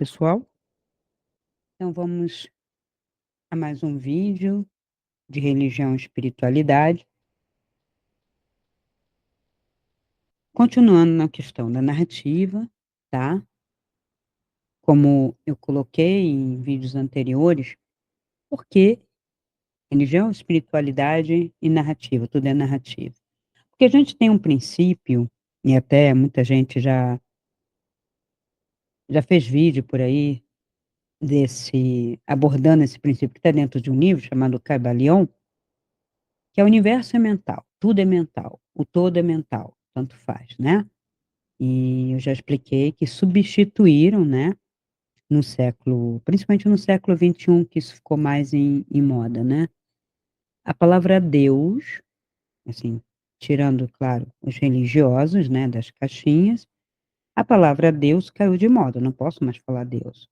pessoal. Então vamos a mais um vídeo de religião e espiritualidade. Continuando na questão da narrativa, tá? Como eu coloquei em vídeos anteriores, porque religião, espiritualidade e narrativa, tudo é narrativa. Porque a gente tem um princípio, e até muita gente já fez vídeo por aí abordando esse princípio que está dentro de um livro chamado Caibalion, que é o universo é mental, tudo é mental, o todo é mental, tanto faz, né. E eu já expliquei que substituíram, né, principalmente no século XXI, que isso ficou mais em moda, né, a palavra Deus, assim, tirando, claro, os religiosos, né, das caixinhas, a palavra Deus caiu de moda, eu não posso mais falar Deus.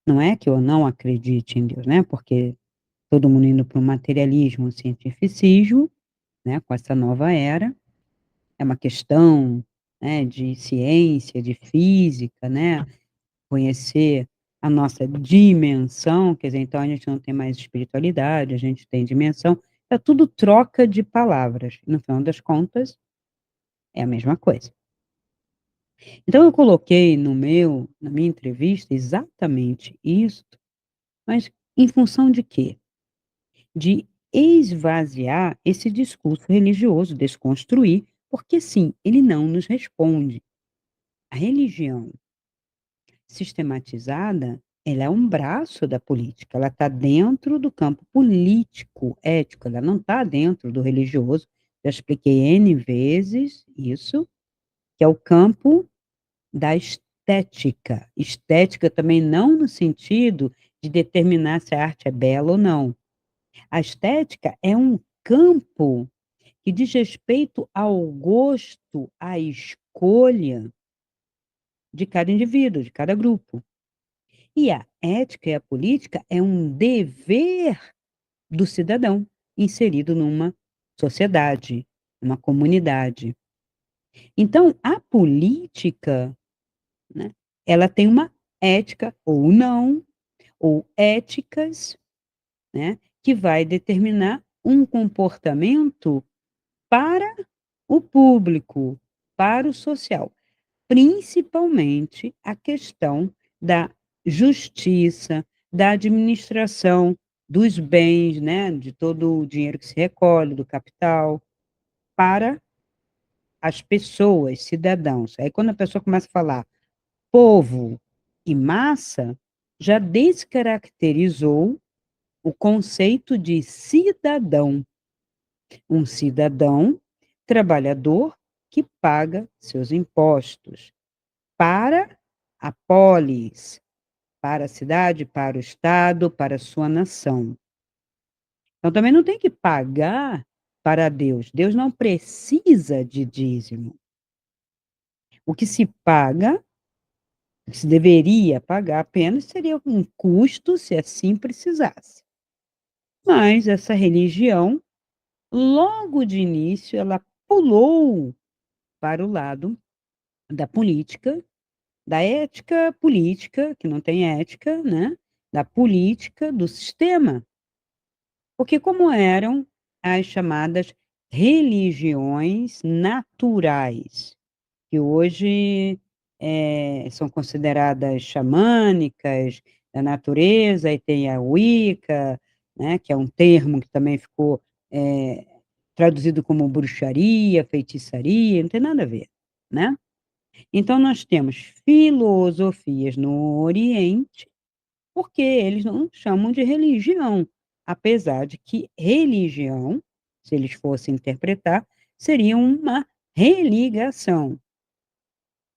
Não é que eu não acredite em Deus, né, porque todo mundo indo para o materialismo, o cientificismo, né, com essa nova era. É uma questão, né, de ciência, de física, né, conhecer a nossa dimensão, quer dizer, então a gente não tem mais espiritualidade, a gente tem dimensão, é tudo troca de palavras, no final das contas, é a mesma coisa. Então eu coloquei na minha entrevista exatamente isso, mas em função de quê? De esvaziar esse discurso religioso, desconstruir, porque sim, ele não nos responde. A religião sistematizada, ela é um braço da política, ela está dentro do campo político, ético, ela não está dentro do religioso. Já expliquei N vezes isso, que é o campo da estética. Estética também não no sentido de determinar se a arte é bela ou não. A estética é um campo que diz respeito ao gosto, à escolha de cada indivíduo, de cada grupo. E a ética e a política é um dever do cidadão inserido numa sociedade, numa comunidade. Então, a política, né, ela tem uma ética ou não, ou éticas, né, que vai determinar um comportamento para o público, para o social. Principalmente a questão da justiça, da administração dos bens, né, de todo o dinheiro que se recolhe, do capital, para as pessoas, cidadãos. Aí quando a pessoa começa a falar povo e massa, já descaracterizou o conceito de cidadão. Um cidadão trabalhador que paga seus impostos para a polis, para a cidade, para o estado, para a sua nação. Então também não tem que pagar para Deus. Deus não precisa de dízimo. O que se paga, o que se deveria pagar apenas seria um custo, se assim precisasse. Mas essa religião, logo de início, ela pulou para o lado da política, da ética política, que não tem ética, né, da política, do sistema. Porque como eram as chamadas religiões naturais, que hoje, são consideradas xamânicas, da natureza, e tem a Wicca, né, que é um termo que também ficou, eh, traduzido como bruxaria, feitiçaria, não tem nada a ver, né. Então nós temos filosofias no Oriente, porque eles não chamam de religião, apesar de que religião, se eles fossem interpretar, seria uma religação.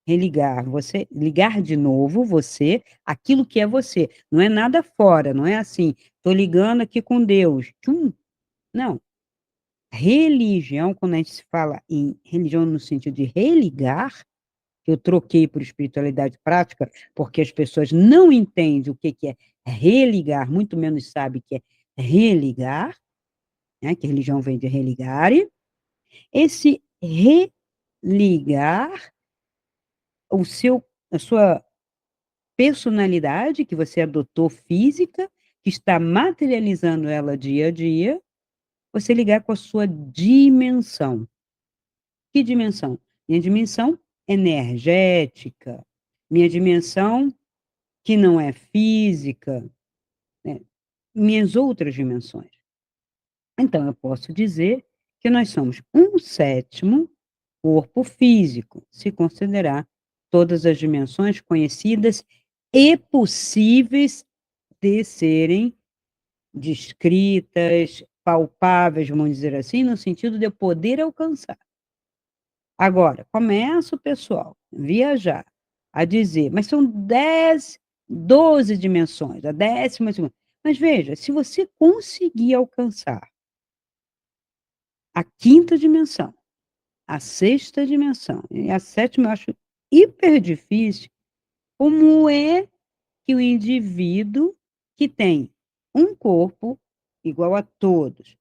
Religar, você ligar de novo você aquilo que é você, não é nada fora, não é assim: "Estou ligando aqui com Deus, tchum", não. Religião, quando a gente se fala em religião no sentido de religar, que eu troquei por espiritualidade prática, porque as pessoas não entendem o que que é religar, muito menos sabe que é religar, né, que religião vem de religare. Esse religar o seu a sua personalidade que você adotou física, que está materializando ela dia a dia, você ligar com a sua dimensão. Que dimensão? Minha dimensão energética, minha dimensão que não é física, né, minhas outras dimensões. Então eu posso dizer que nós somos 1/7 corpo físico, se considerar todas as dimensões conhecidas e possíveis de serem descritas, palpáveis, vamos dizer assim, no sentido de eu poder alcançar. Agora, começa o pessoal viajar a dizer: "Mas são 10, 12 dimensões, a 12ª". Mas veja, se você conseguir alcançar a 5ª dimensão, a 6ª dimensão e a 7ª eu acho hiper difícil, como é que o indivíduo que tem um corpo igual a todos,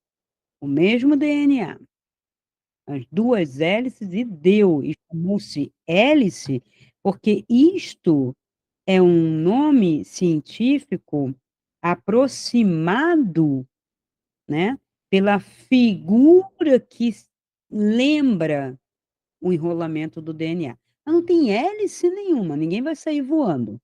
o mesmo DNA, as 2 hélices e deu, e chamou-se hélice, porque isto é um nome científico aproximado, né, pela figura que lembra o enrolamento do DNA. Mas não tem hélice nenhuma, ninguém vai sair voando.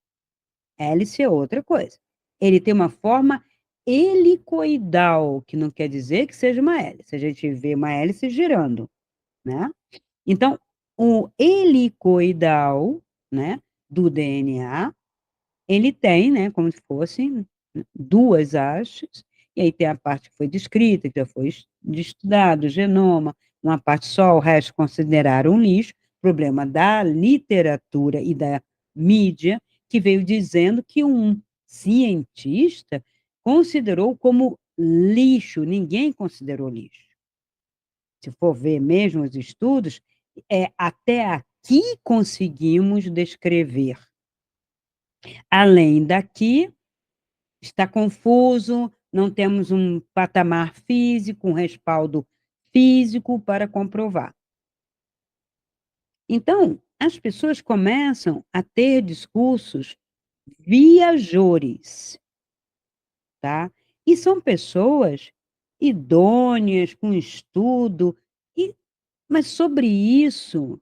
Hélice é outra coisa. Ele tem uma forma helicoidal, que não quer dizer que seja uma hélice, a gente vê uma hélice girando, né. Então, o helicoidal, né, do DNA, ele tem, né, como se fossem 2 hastes, e aí tem a parte que foi descrita, que já foi estudado, o genoma, uma parte só, o resto consideraram um lixo, problema da literatura e da mídia, que veio dizendo que um cientista considerou como lixo, ninguém considerou lixo. Se for ver mesmo os estudos, até aqui conseguimos descrever. Além daqui, está confuso, não temos um patamar físico, um respaldo físico para comprovar. Então, as pessoas começam a ter discursos viajores, tá? E são pessoas idôneas, com estudo, e mas sobre isso,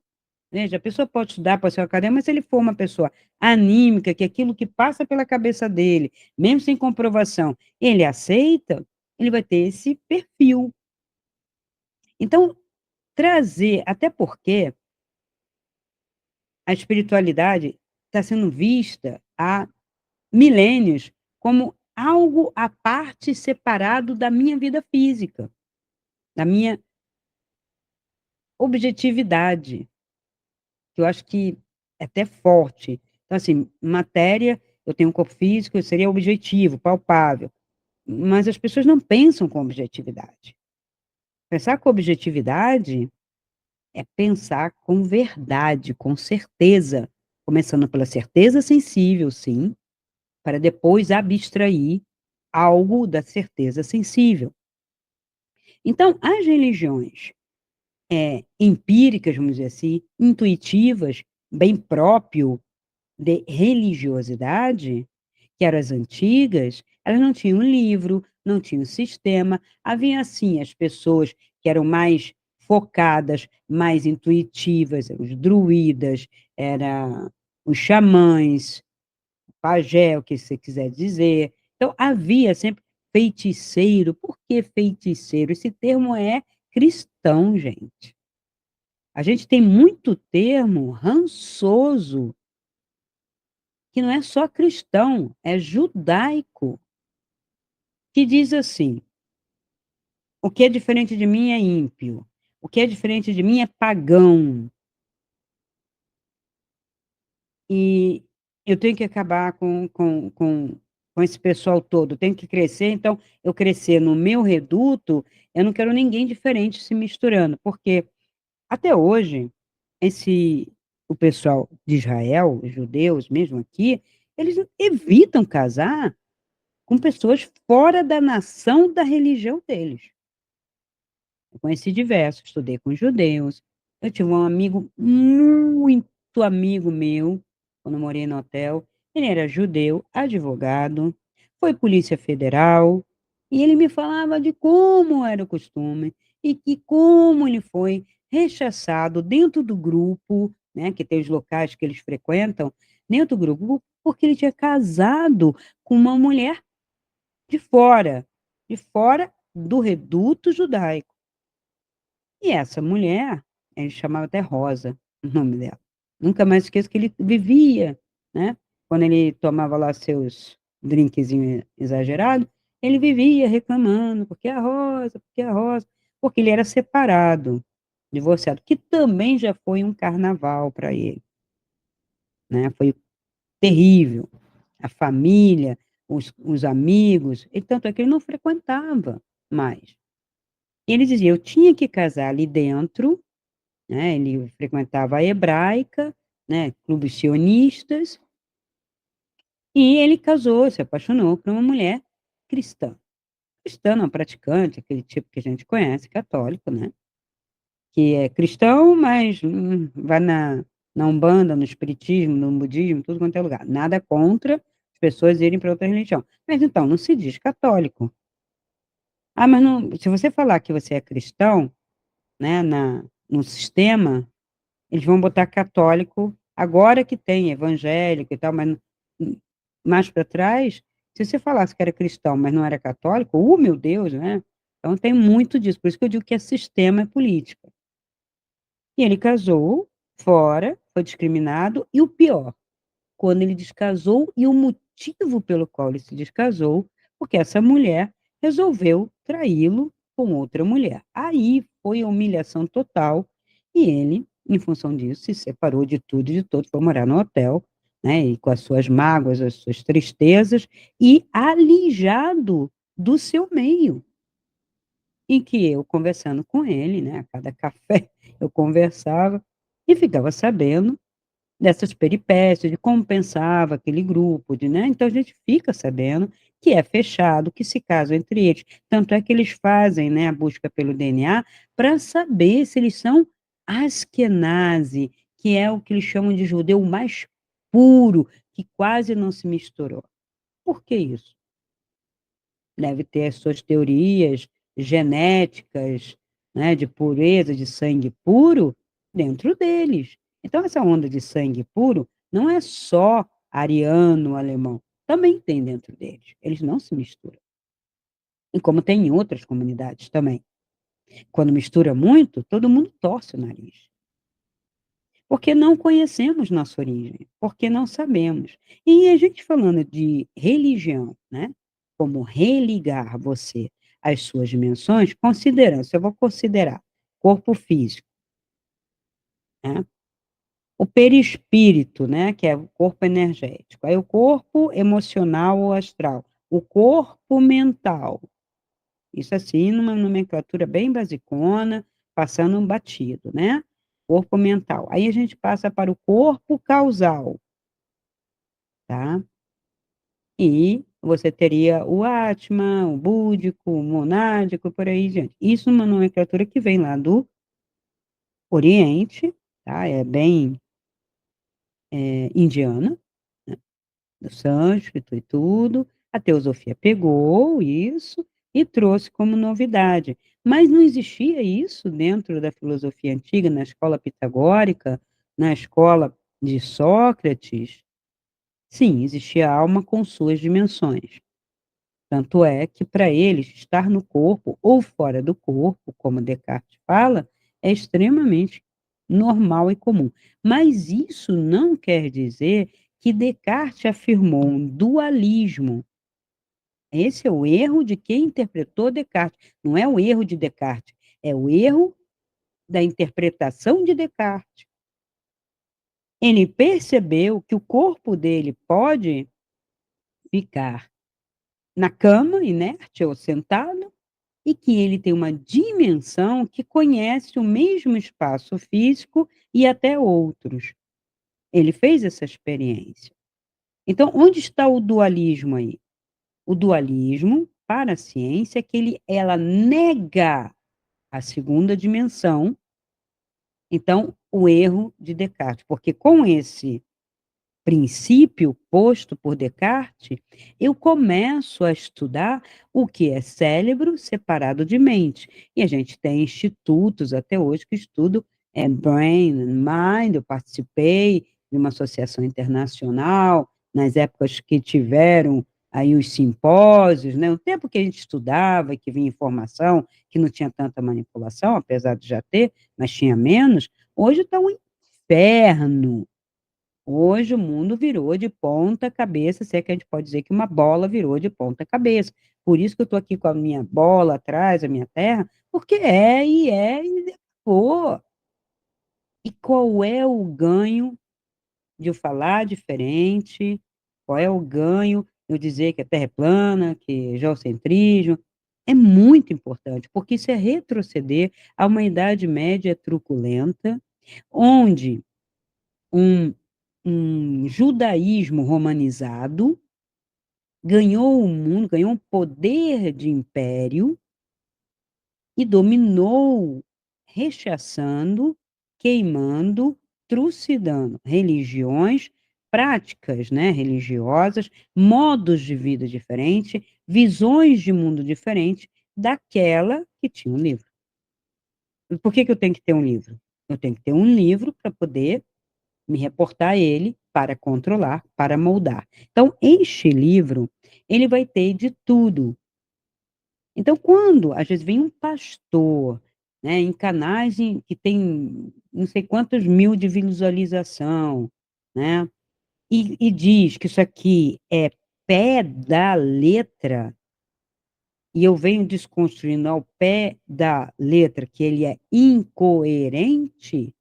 veja, a pessoa pode estudar, pode ser acadêmico, mas se ele for uma pessoa anímica, que aquilo que passa pela cabeça dele, mesmo sem comprovação, ele aceita, ele vai ter esse perfil. Então, trazer até porque a espiritualidade está sendo vista há milênios como algo à parte, separado da minha vida física, da minha objetividade. Que eu acho que é até forte. Então, assim, matéria, eu tenho um corpo físico, seria objetivo, palpável, mas as pessoas não pensam com objetividade. Pensar com objetividade é pensar com verdade, com certeza, começando pela certeza sensível, sim, para depois abstrair algo da certeza sensível. Então, as religiões, empíricas, vamos dizer assim, intuitivas, bem próprio de religiosidade, que eram as antigas, elas não tinham livro, não tinham sistema, havia assim as pessoas que eram mais focadas, mais intuitivas, os druidas, era os xamãs, pajé, o que você quiser dizer. Então havia sempre feiticeiro. Por que feiticeiro? Esse termo é cristão, gente. A gente tem muito termo rançoso que não é só cristão, é judaico, que diz assim: "O que é diferente de mim é ímpio, o que é diferente de mim é pagão, e eu tenho que acabar com esse pessoal todo, tenho que crescer, então eu crescer no meu reduto, eu não quero ninguém diferente se misturando", porque até hoje, esse o pessoal de Israel, os judeus mesmo aqui, eles evitam casar com pessoas fora da nação da religião deles. Eu conheci diversos, estudei com judeus, eu tive um amigo muito amigo meu, quando eu morei no hotel, Ele era judeu, advogado, foi Polícia Federal, e ele me falava de como era o costume e que como ele foi rechaçado dentro do grupo, né, que tem os locais que eles frequentam, dentro do grupo, porque ele tinha casado com uma mulher de fora do reduto judaico. E essa mulher, ele chamava até Rosa, o nome dela. Nunca mais esqueço que ele vivia, né? Quando ele tomava lá seus drinkzinhos exagerados, ele vivia reclamando, porque a Rosa, porque a Rosa, porque ele era separado, divorciado, que também já foi um carnaval para ele, né? Foi terrível. A família, os amigos, e tanto é que ele não frequentava mais. E ele dizia, eu tinha que casar ali dentro, né, ele frequentava a hebraica, né, clubes sionistas, e ele casou, se apaixonou por uma mulher cristã. Cristã não praticante, aquele tipo que a gente conhece, católico, né, que é cristão, mas vai na Umbanda, no espiritismo, no budismo, tudo quanto é lugar. Nada contra as pessoas irem para outra religião. Mas então, não se diz católico. Ah, mas não, se você falar que você é cristão, né, no sistema, eles vão botar católico, agora que tem evangélico e tal, mas mais para trás, se você falasse que era cristão, mas não era católico, meu Deus, né? Então tem muito disso, por isso que eu digo que é sistema é política. E ele casou fora, foi discriminado, e o pior, quando ele descasou, e o motivo pelo qual ele se descasou, porque essa mulher resolveu traí-lo com outra mulher. Aí foi a humilhação total, e ele, em função disso, se separou de tudo e de todos, foi morar no hotel, né, e com as suas mágoas, as suas tristezas, e alijado do seu meio, em que eu, conversando com ele, né, a cada café eu conversava, e ficava sabendo dessas peripécias, de como pensava aquele grupo, né? Então a gente fica sabendo que é fechado, que se casam entre eles. Tanto é que eles fazem, né, a busca pelo DNA para saber se eles são Askenazi, que é o que eles chamam de judeu mais puro, que quase não se misturou. Por que isso? Deve ter as suas teorias genéticas, né, de pureza, de sangue puro, dentro deles. Então, essa onda de sangue puro não é só ariano, alemão, também tem dentro deles. Eles não se misturam. E como tem em outras comunidades também. Quando mistura muito, todo mundo torce o nariz. Porque não conhecemos nossa origem, porque não sabemos. E a gente falando de religião, né? Como religar você às suas dimensões, considerando, se eu vou considerar corpo físico, né? O perispírito, né? Que é o corpo energético, aí o corpo emocional ou astral, o corpo mental. Isso assim, numa nomenclatura bem basicona, passando um batido, né? Corpo mental. Aí a gente passa para o corpo causal, tá? E você teria o Atma, o búdico, o monádico, por aí diante. Isso é uma nomenclatura que vem lá do Oriente, tá? É bem indiana, né? Do sânscrito e tudo. A teosofia pegou isso e trouxe como novidade. Mas não existia isso dentro da filosofia antiga, na escola pitagórica, na escola de Sócrates. Sim, existia a alma com suas dimensões. Tanto é que, para eles, estar no corpo ou fora do corpo, como Descartes fala, é extremamente normal e comum. Mas isso não quer dizer que Descartes afirmou um dualismo. Esse é o erro de quem interpretou Descartes. Não é o erro de Descartes, é o erro da interpretação de Descartes. Ele percebeu que o corpo dele pode ficar na cama, inerte ou sentado, e que ele tem uma dimensão que conhece o mesmo espaço físico e até outros. Ele fez essa experiência. Então, onde está o dualismo aí? O dualismo, para a ciência, é que ela nega a segunda dimensão, então, o erro de Descartes, porque com esse princípio posto por Descartes, eu começo a estudar o que é cérebro separado de mente. E a gente tem institutos até hoje que estudam Brain and Mind. Eu participei de uma associação internacional, nas épocas que tiveram aí os simpósios, né? O tempo que a gente estudava, que vinha informação, que não tinha tanta manipulação, apesar de já ter, mas tinha menos. Hoje está um inferno. Hoje o mundo virou de ponta cabeça, se é que a gente pode dizer que uma bola virou de ponta cabeça. Por isso que eu estou aqui com a minha bola atrás, a minha terra, porque e acabou. E qual é o ganho de eu falar diferente? Qual é o ganho de eu dizer que a Terra é plana, que é geocentrismo? É muito importante, porque isso é retroceder a uma Idade Média truculenta, onde um judaísmo romanizado ganhou o mundo, ganhou um poder de império e dominou, rechaçando, queimando, trucidando religiões, práticas, né, religiosas, modos de vida diferentes, visões de mundo diferentes daquela que tinha um livro. Por que que eu tenho que ter um livro? Eu tenho que ter um livro para poder me reportar a ele, para controlar, para moldar. Então, este livro, ele vai ter de tudo. Então, quando às vezes vem um pastor, né, em canais que tem não sei quantos mil de visualização, né, e diz que isso aqui é pé da letra, e eu venho desconstruindo ao pé da letra que ele é incoerente,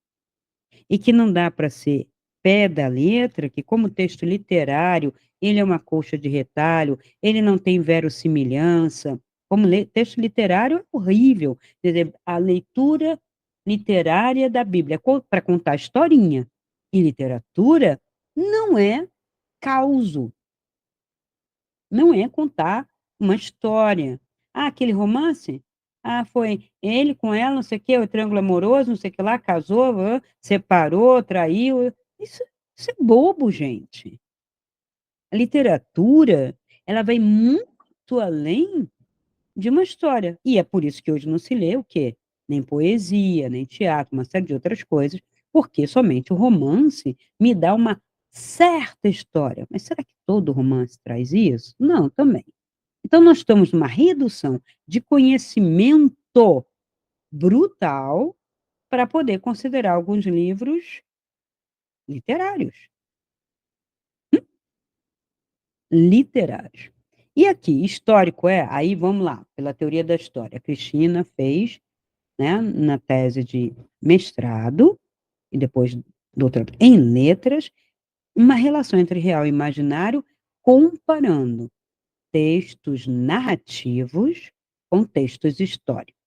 e que não dá para ser pé da letra, que como texto literário, ele é uma colcha de retalho, ele não tem verossimilhança, como texto literário é horrível, quer dizer, a leitura literária da Bíblia para contar historinha, e literatura não é causo, não é contar uma história. Ah, aquele romance? Ah, foi ele com ela, não sei o quê, o triângulo amoroso, não sei o que lá, casou, separou, traiu. Isso, isso é bobo, gente. A literatura, ela vai muito além de uma história. E é por isso que hoje não se lê o quê? Nem poesia, nem teatro, uma série de outras coisas, porque somente o romance me dá uma certa história. Mas será que todo romance traz isso? Não, também. Então, nós estamos numa redução de conhecimento brutal para poder considerar alguns livros literários. Literários. E aqui, histórico aí vamos lá, pela teoria da história. A Cristina fez, né, na tese de mestrado, e depois doutorado em letras, uma relação entre real e imaginário, comparando textos narrativos com textos históricos.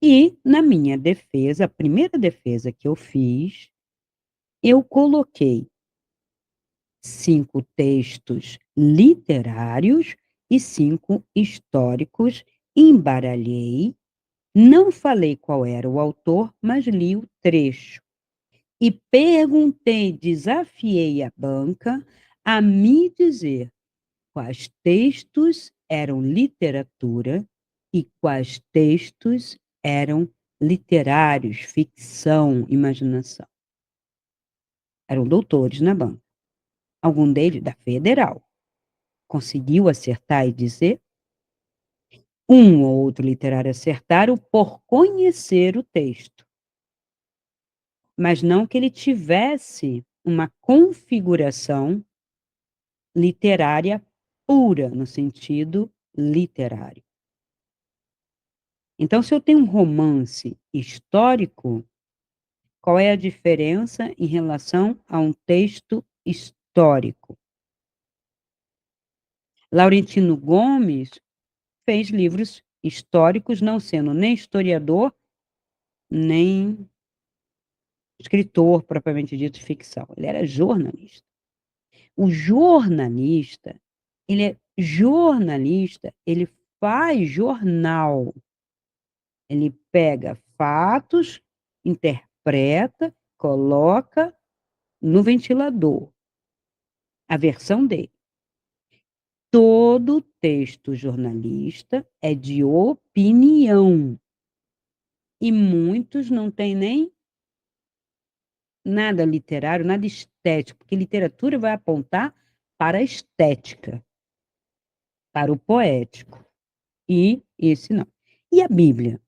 E, na minha defesa, a primeira defesa que eu fiz, eu coloquei 5 textos literários e 5 históricos, embaralhei, não falei qual era o autor, mas li o trecho. E perguntei, desafiei a banca a me dizer quais textos eram literatura e quais textos eram literários, ficção, imaginação. Eram doutores na banca. Algum deles da Federal. Conseguiu acertar e dizer? Um ou outro literário acertaram por conhecer o texto, mas não que ele tivesse uma configuração literária pura, no sentido literário. Então, se eu tenho um romance histórico, qual é a diferença em relação a um texto histórico? Laurentino Gomes fez livros históricos, não sendo nem historiador, nem escritor propriamente dito de ficção. Ele era jornalista. O jornalista, ele faz jornal. Ele pega fatos, interpreta, coloca no ventilador. a versão dele. Todo texto jornalista é de opinião. E muitos não têm nem nada literário, nada estético, porque literatura vai apontar para a estética, para o poético. E esse não. E a Bíblia?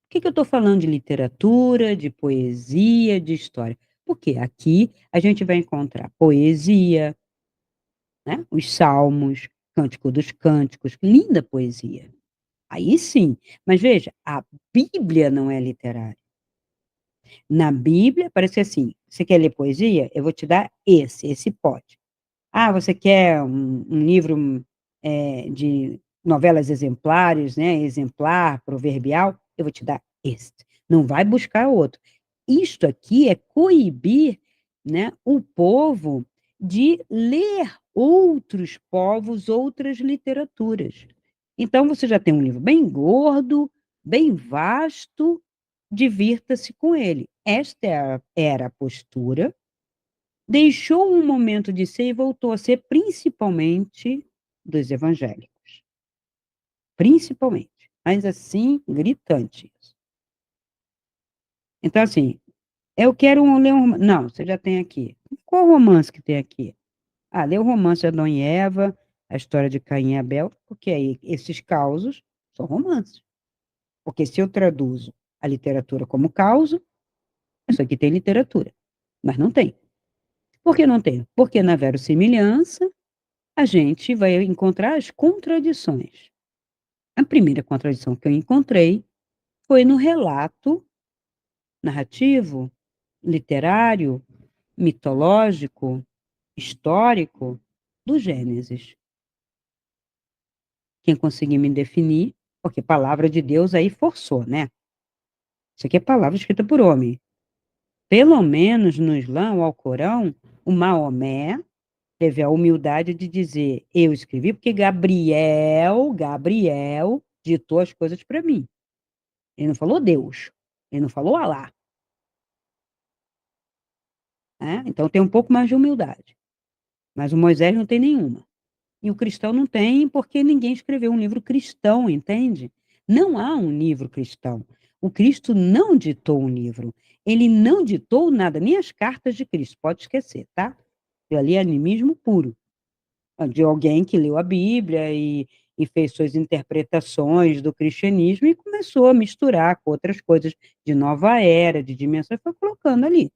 Por que eu estou falando de literatura, de poesia, de história? Porque aqui a gente vai encontrar poesia, né? Os salmos, Cântico dos Cânticos, linda poesia. Aí sim, mas veja, a Bíblia não é literária. Na Bíblia, parece assim: você quer ler poesia? Eu vou te dar esse pode. Ah, você quer um livro de novelas exemplares, né? Exemplar, proverbial? Eu vou te dar este. Não vai buscar outro. Isto aqui é coibir, né, o povo de ler outros povos, outras literaturas. Então, você já tem um livro bem gordo, bem vasto, divirta-se com ele. Era a postura, deixou um momento de ser e voltou a ser principalmente dos evangélicos. Principalmente. Mas assim, gritante isso. Então, assim, eu quero ler um romance. Não, você já tem aqui. Qual romance que tem aqui? Ah, lê o romance de Adão e Eva, a história de Caim e Abel, porque aí esses causos são romances. Porque se eu traduzo a literatura como causo, isso aqui tem literatura. Mas não tem. Por que não tem? Porque na verossimilhança a gente vai encontrar as contradições. A primeira contradição que eu encontrei foi no relato narrativo, literário, mitológico, histórico do Gênesis. Quem conseguir me definir, porque palavra de Deus aí forçou, né? Isso aqui é palavra escrita por homem. Pelo menos no Islã, o Alcorão, o Maomé teve a humildade de dizer: eu escrevi porque Gabriel ditou as coisas para mim. Ele não falou Deus, ele não falou Alá, né? Então tem um pouco mais de humildade. Mas o Moisés não tem nenhuma. E o cristão não tem porque ninguém escreveu um livro cristão, entende? Não há um livro cristão. O Cristo não ditou um livro. Ele não ditou nada, nem as cartas de Cristo, pode esquecer, tá? Aquilo ali é animismo puro. De alguém que leu a Bíblia e fez suas interpretações do cristianismo e começou a misturar com outras coisas de nova era, de dimensão, e foi colocando ali,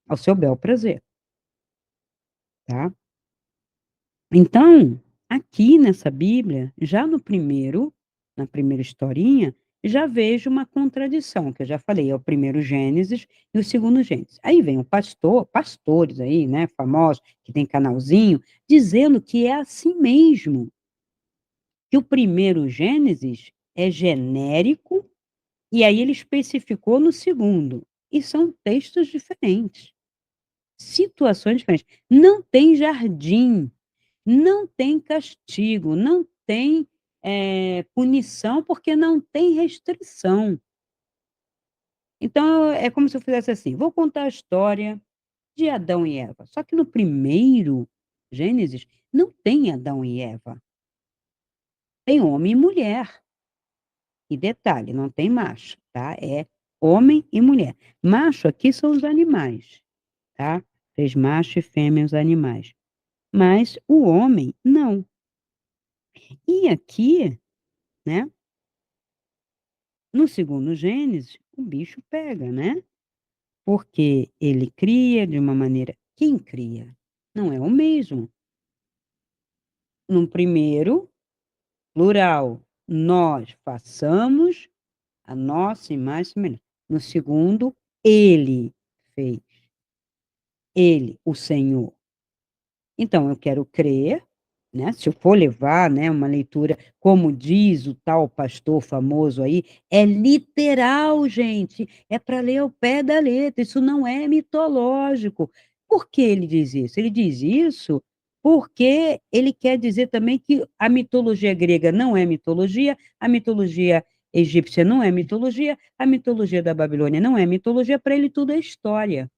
ao seu bel prazer, tá? Então, aqui nessa Bíblia, já no primeiro, na primeira historinha, já vejo uma contradição, que eu já falei, é o primeiro Gênesis e o segundo Gênesis. Aí vem o pastor, pastores aí, né, famosos, que tem canalzinho, dizendo que é assim mesmo, que o primeiro Gênesis é genérico, e aí ele especificou no segundo. E são textos diferentes, situações diferentes. Não tem jardim, não tem castigo, não tem punição, porque não tem restrição. Então, é como se eu fizesse assim: vou contar a história de Adão e Eva. Só que no primeiro Gênesis não tem Adão e Eva, tem homem e mulher. E detalhe, não tem macho, tá? É homem e mulher. Macho aqui são os animais, tá? Fez macho e fêmea os animais. Mas o homem, não. E aqui, né? No segundo Gênesis, o bicho pega, né? Porque ele cria de uma maneira. Quem cria? Não é o mesmo. No primeiro, plural, nós façamos a nossa imagem e semelhança. No segundo, ele fez. Ele, o Senhor. Então, eu quero crer, né? Se eu for levar, né, uma leitura, como diz o tal pastor famoso aí, é literal, gente. É para ler ao pé da letra. Isso não é mitológico. Por que ele diz isso? Ele diz isso porque ele quer dizer também que a mitologia grega não é mitologia, a mitologia egípcia não é mitologia, a mitologia da Babilônia não é mitologia, para ele tudo é história.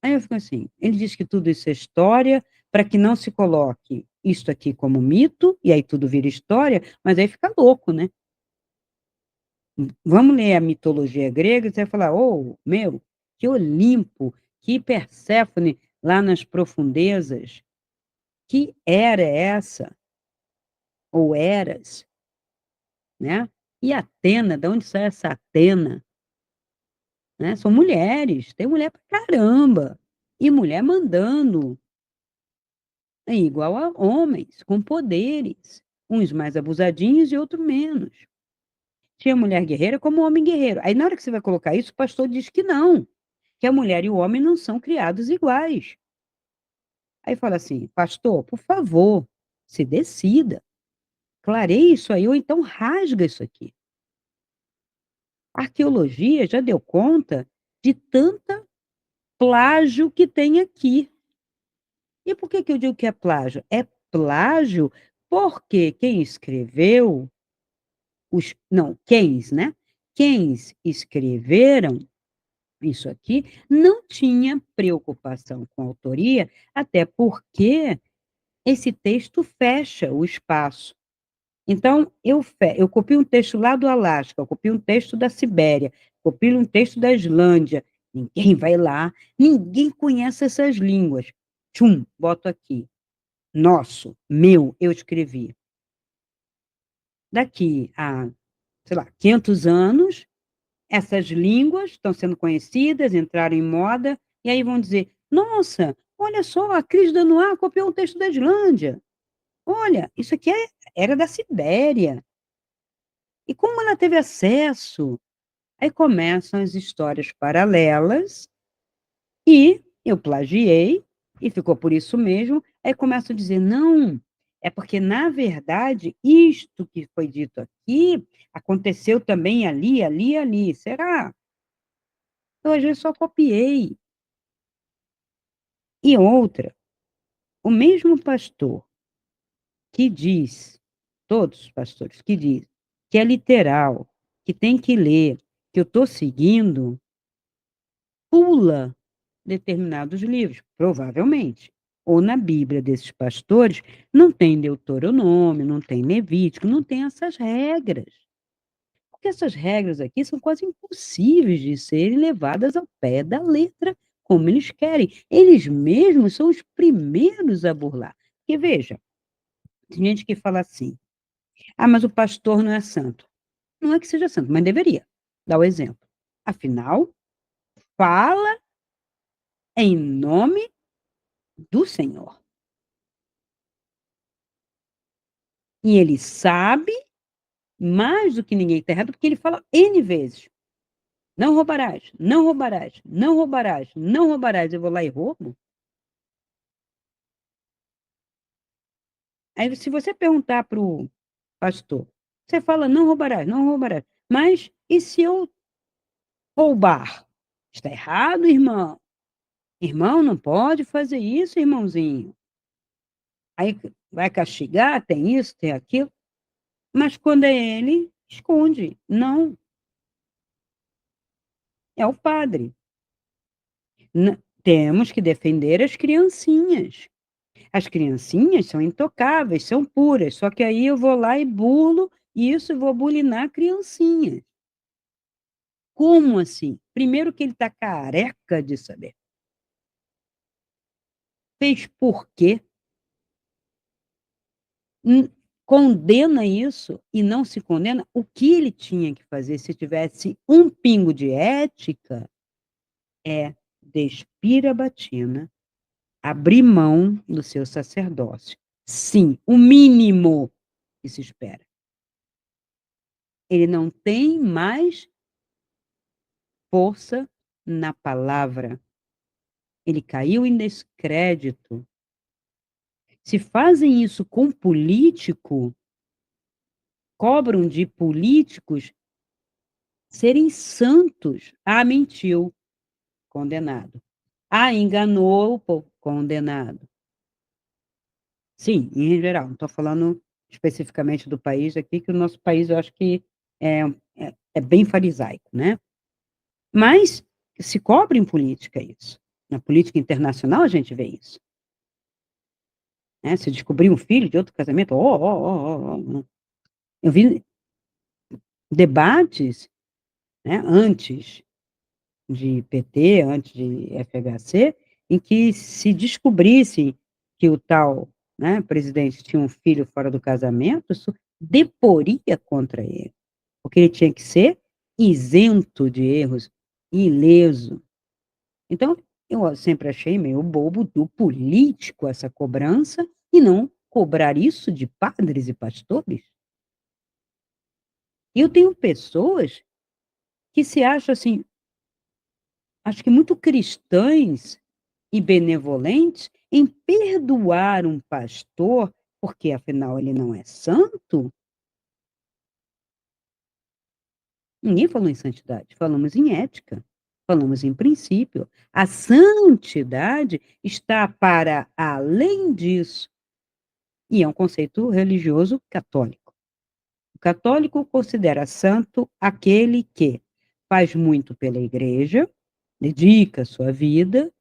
Aí eu fico assim, ele diz que tudo isso é história, para que não se coloque isto aqui como mito, e aí tudo vira história, mas aí fica louco, né? Vamos ler a mitologia grega, e você vai falar, oh, meu, que Olimpo, que Perséfone lá nas profundezas, que era essa? Ou eras, né? E Atena, de onde sai essa Atena? Né? São mulheres, tem mulher pra caramba. E mulher mandando, é igual a homens, com poderes. Uns mais abusadinhos e outros menos. Tinha mulher guerreira como homem guerreiro. Aí, na hora que você vai colocar isso, o pastor diz que não, que a mulher e o homem não são criados iguais. Aí fala assim, pastor, por favor, se decida, clareie isso aí, ou então rasga isso aqui. A arqueologia já deu conta de tanta plágio que tem aqui. E por que que eu digo que é plágio? É plágio porque quem escreveu, não, né? Quem escreveram isso aqui não tinha preocupação com a autoria, até porque esse texto fecha o espaço. Então, eu copio um texto lá do Alasca, eu copio um texto da Sibéria, copio um texto da Islândia. Ninguém vai lá, ninguém conhece essas línguas. Tchum, boto aqui. Nosso, meu, eu escrevi. Daqui a, sei lá, 500 anos, essas línguas estão sendo conhecidas, entraram em moda, e aí vão dizer: nossa, olha só, a Cris Danois copiou um texto da Islândia. Olha, isso aqui era da Sibéria. E como ela teve acesso? Aí começam as histórias paralelas, e eu plagiei, e ficou por isso mesmo. Aí começam a dizer: não, é porque, na verdade, isto que foi dito aqui aconteceu também ali, ali, ali. Será? Eu, às vezes, só copiei. E outra, o mesmo pastor que diz, todos os pastores que diz, que é literal, que tem que ler, que eu estou seguindo, pula determinados livros, provavelmente. Ou na Bíblia desses pastores, não tem Deuteronômio, não tem Levítico, não tem essas regras. Porque essas regras aqui são quase impossíveis de serem levadas ao pé da letra, como eles querem. Eles mesmos são os primeiros a burlar. Porque, veja, tem gente que fala assim: ah, mas o pastor não é santo. Não é que seja santo, mas deveria dar o exemplo. Afinal, fala em nome do Senhor. E ele sabe mais do que ninguém está errado, porque ele fala N vezes. Não roubarás, não roubarás, não roubarás, não roubarás. Eu vou lá e roubo? Aí, se você perguntar para o pastor, você fala, não roubarás, não roubarás. Mas e se eu roubar? Está errado, irmão. Irmão, não pode fazer isso, irmãozinho. Aí vai castigar, tem isso, tem aquilo. Mas quando é ele, esconde. Não, é o padre. Temos que defender as criancinhas. As criancinhas são intocáveis, são puras, só que aí eu vou lá e burlo isso e vou bulinar a criancinha. Como assim? Primeiro que ele está careca de saber. Fez por quê? Condena isso e não se condena? O que ele tinha que fazer se tivesse um pingo de ética é despir a batina, abrir mão do seu sacerdócio. Sim, o mínimo que se espera. Ele não tem mais força na palavra. Ele caiu em descrédito. Se fazem isso com político, cobram de políticos serem santos. Ah, mentiu, condenado. Ah, enganou o povo, condenado. Sim, em geral, não estou falando especificamente do país aqui, que o nosso país eu acho que é bem farisaico, né? Mas se cobra em política isso. Na política internacional a gente vê isso, né, se descobrir um filho de outro casamento, eu vi debates, né, antes de PT, antes de FHC, em que se descobrisse que o tal, né, presidente tinha um filho fora do casamento, isso deporia contra ele, porque ele tinha que ser isento de erros, ileso. Então, eu sempre achei meio bobo do político essa cobrança e não cobrar isso de padres e pastores. E eu tenho pessoas que se acham assim, acho que muito cristãs e benevolentes em perdoar um pastor, porque afinal ele não é santo. Ninguém falou em santidade, falamos em ética, falamos em princípio. A santidade está para além disso, e é um conceito religioso católico. O católico considera santo aquele que faz muito pela igreja, dedica sua vida,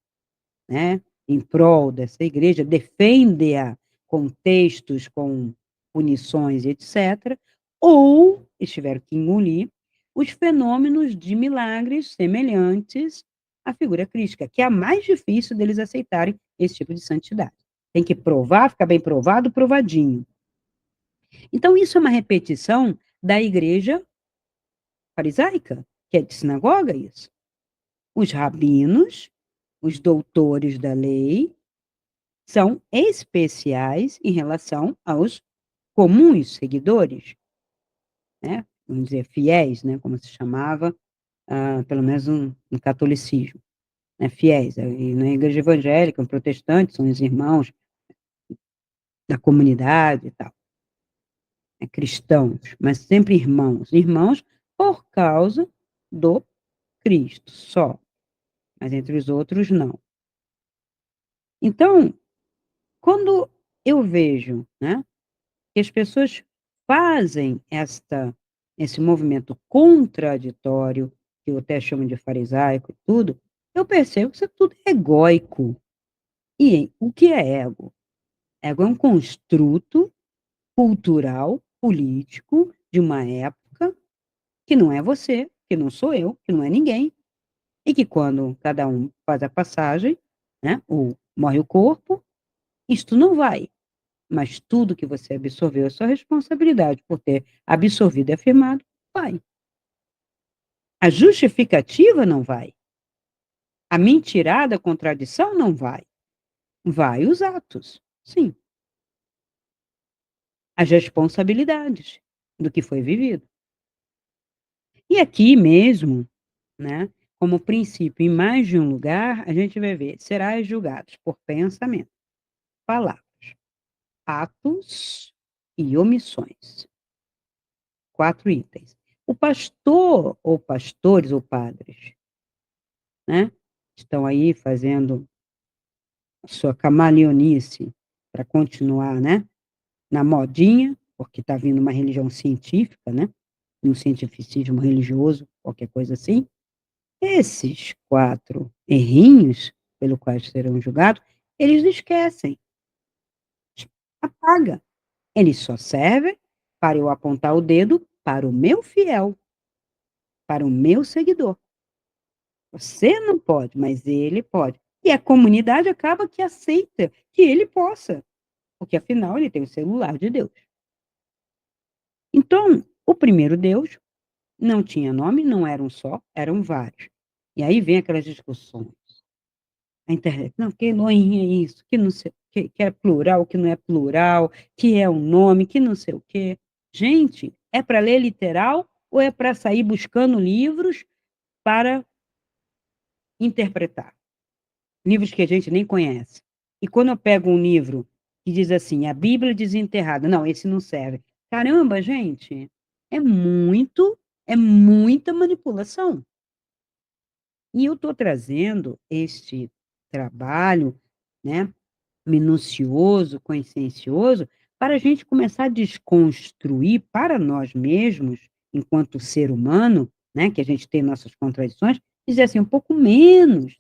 né, em prol dessa igreja, defende-a com textos, com punições, etc., ou eles tiveram que engolir os fenômenos de milagres semelhantes à figura crística, que é a mais difícil deles aceitarem esse tipo de santidade. Tem que provar, ficar bem provado, provadinho. Então, isso é uma repetição da igreja farisaica, que é de sinagoga, isso. Os rabinos, os doutores da lei, são especiais em relação aos comuns seguidores, né? Vamos dizer, fiéis, né? Como se chamava, pelo menos no catolicismo, né? Fiéis. E na igreja evangélica, protestantes, são os irmãos da comunidade e tal, né? Cristãos, mas sempre irmãos. Irmãos por causa do Cristo só, mas entre os outros não. Então, quando eu vejo, né, que as pessoas fazem esse movimento contraditório, que eu até chamo de farisaico e tudo, eu percebo que isso é tudo egóico. E o que é ego? Ego é um construto cultural, político, de uma época, que não é você, que não sou eu, que não é ninguém, e que quando cada um faz a passagem, né, ou morre o corpo, isto não vai. Mas tudo que você absorveu é sua responsabilidade por ter absorvido e afirmado, vai. A justificativa não vai. A mentirada, a contradição não vai. Vai os atos, sim. As responsabilidades do que foi vivido. E aqui mesmo, né, como princípio, em mais de um lugar, a gente vai ver, serás julgados por pensamento, palavras, atos e omissões. 4 itens. O pastor ou pastores ou padres, né, estão aí fazendo a sua camaleonice para continuar, né, na modinha, porque está vindo uma religião científica, né, um cientificismo religioso, qualquer coisa assim. Esses 4 errinhos, pelo quais serão julgados, eles esquecem, apaga. Eles só servem para eu apontar o dedo para o meu fiel, para o meu seguidor. Você não pode, mas ele pode. E a comunidade acaba que aceita que ele possa, porque afinal ele tem o celular de Deus. Então, o primeiro Deus não tinha nome, não era um só, eram vários. E aí vem aquelas discussões. A internet, não, que Elohim é isso, que não sei, que é plural, que não é plural, que é um nome, que não sei o quê. Gente, é para ler literal ou é para sair buscando livros para interpretar? Livros que a gente nem conhece. E quando eu pego um livro que diz assim, a Bíblia desenterrada, não, esse não serve. Caramba, gente, é muita manipulação. E eu estou trazendo este trabalho, né, minucioso, consciencioso, para a gente começar a desconstruir para nós mesmos, enquanto ser humano, né, que a gente tem nossas contradições, dizer assim, um pouco menos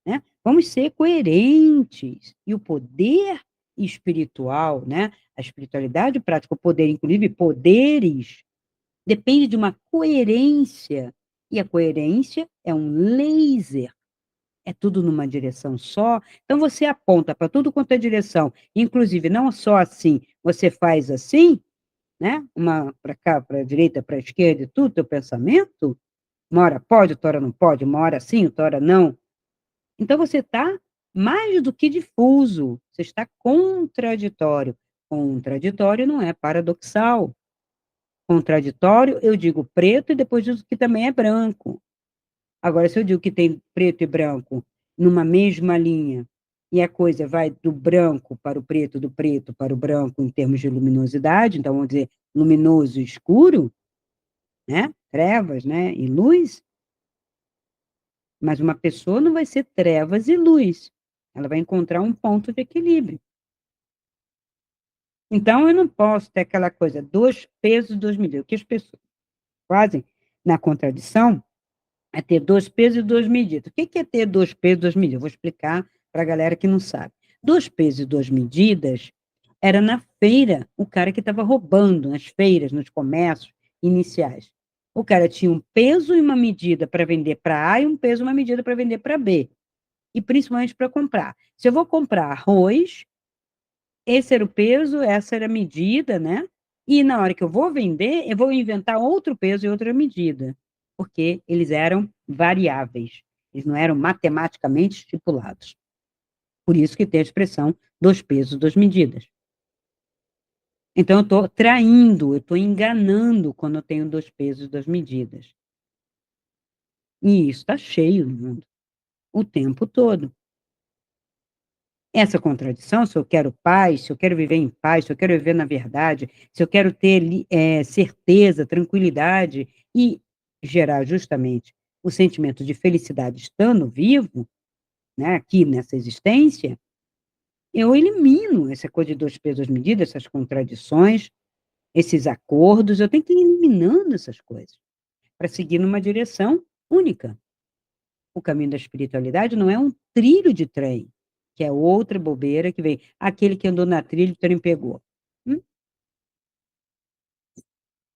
né? Vamos ser coerentes. E o poder espiritual, né? A espiritualidade prática, o poder, inclusive poderes, depende de uma coerência. E a coerência é um laser. É tudo numa direção só. Então você aponta para tudo quanto é direção. Inclusive, não só assim, você faz assim, né? Uma para cá, para a direita, para a esquerda, e tudo, teu pensamento. Uma hora pode, outra hora não pode, uma hora sim, outra hora não. Então você está mais do que difuso, você está contraditório. Contraditório não é paradoxal. Contraditório, eu digo preto e depois digo que também é branco. Agora, se eu digo que tem preto e branco numa mesma linha, e a coisa vai do branco para o preto, do preto para o branco em termos de luminosidade, então vamos dizer luminoso e escuro, né? Trevas, né? E luz, mas uma pessoa não vai ser trevas e luz. Ela vai encontrar um ponto de equilíbrio. Então, eu não posso ter aquela coisa, dois pesos, duas medidas. O que as pessoas fazem na contradição é ter dois pesos e duas medidas. O que é ter dois pesos e duas medidas? Eu vou explicar para a galera que não sabe. Dois pesos e duas medidas era na feira o cara que estava roubando, nas feiras, nos comércios iniciais. O cara tinha um peso e uma medida para vender para A e um peso e uma medida para vender para B. E principalmente para comprar. Se eu vou comprar arroz, esse era o peso, essa era a medida, né? E na hora que eu vou vender, eu vou inventar outro peso e outra medida, porque eles eram variáveis, eles não eram matematicamente estipulados. Por isso que tem a expressão dois pesos, duas medidas. Então, eu estou traindo, eu estou enganando quando eu tenho dois pesos, duas medidas. E isso está cheio no mundo, o tempo todo. Essa contradição, se eu quero paz, se eu quero viver em paz, se eu quero viver na verdade, se eu quero ter certeza, tranquilidade e gerar justamente o sentimento de felicidade estando vivo, né, aqui nessa existência, eu elimino essa coisa de dois pesos, duas medidas, essas contradições, esses acordos, eu tenho que ir eliminando essas coisas para seguir numa direção única. O caminho da espiritualidade não é um trilho de trem, que é outra bobeira que vem. Aquele que andou na trilha, o trem pegou. Hum,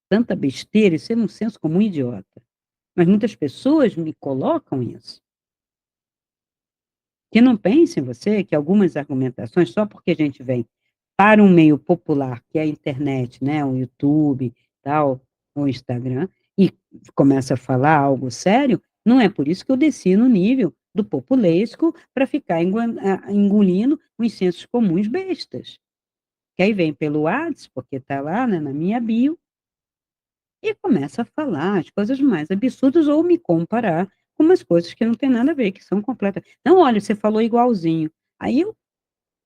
tanta besteira, isso é um senso comum idiota. Mas muitas pessoas me colocam isso. Que não pense em você que algumas argumentações, só porque a gente vem para um meio popular, que é a internet, né, o YouTube, tal, o Instagram, e começa a falar algo sério, não é por isso que eu desci no nível do populesco para ficar engolindo os sensos comuns bestas. Que aí vem pelo WhatsApp, porque está lá, né, na minha bio, e começa a falar as coisas mais absurdas ou me comparar com umas coisas que não tem nada a ver, que são completas. Não, olha, você falou igualzinho. Aí eu,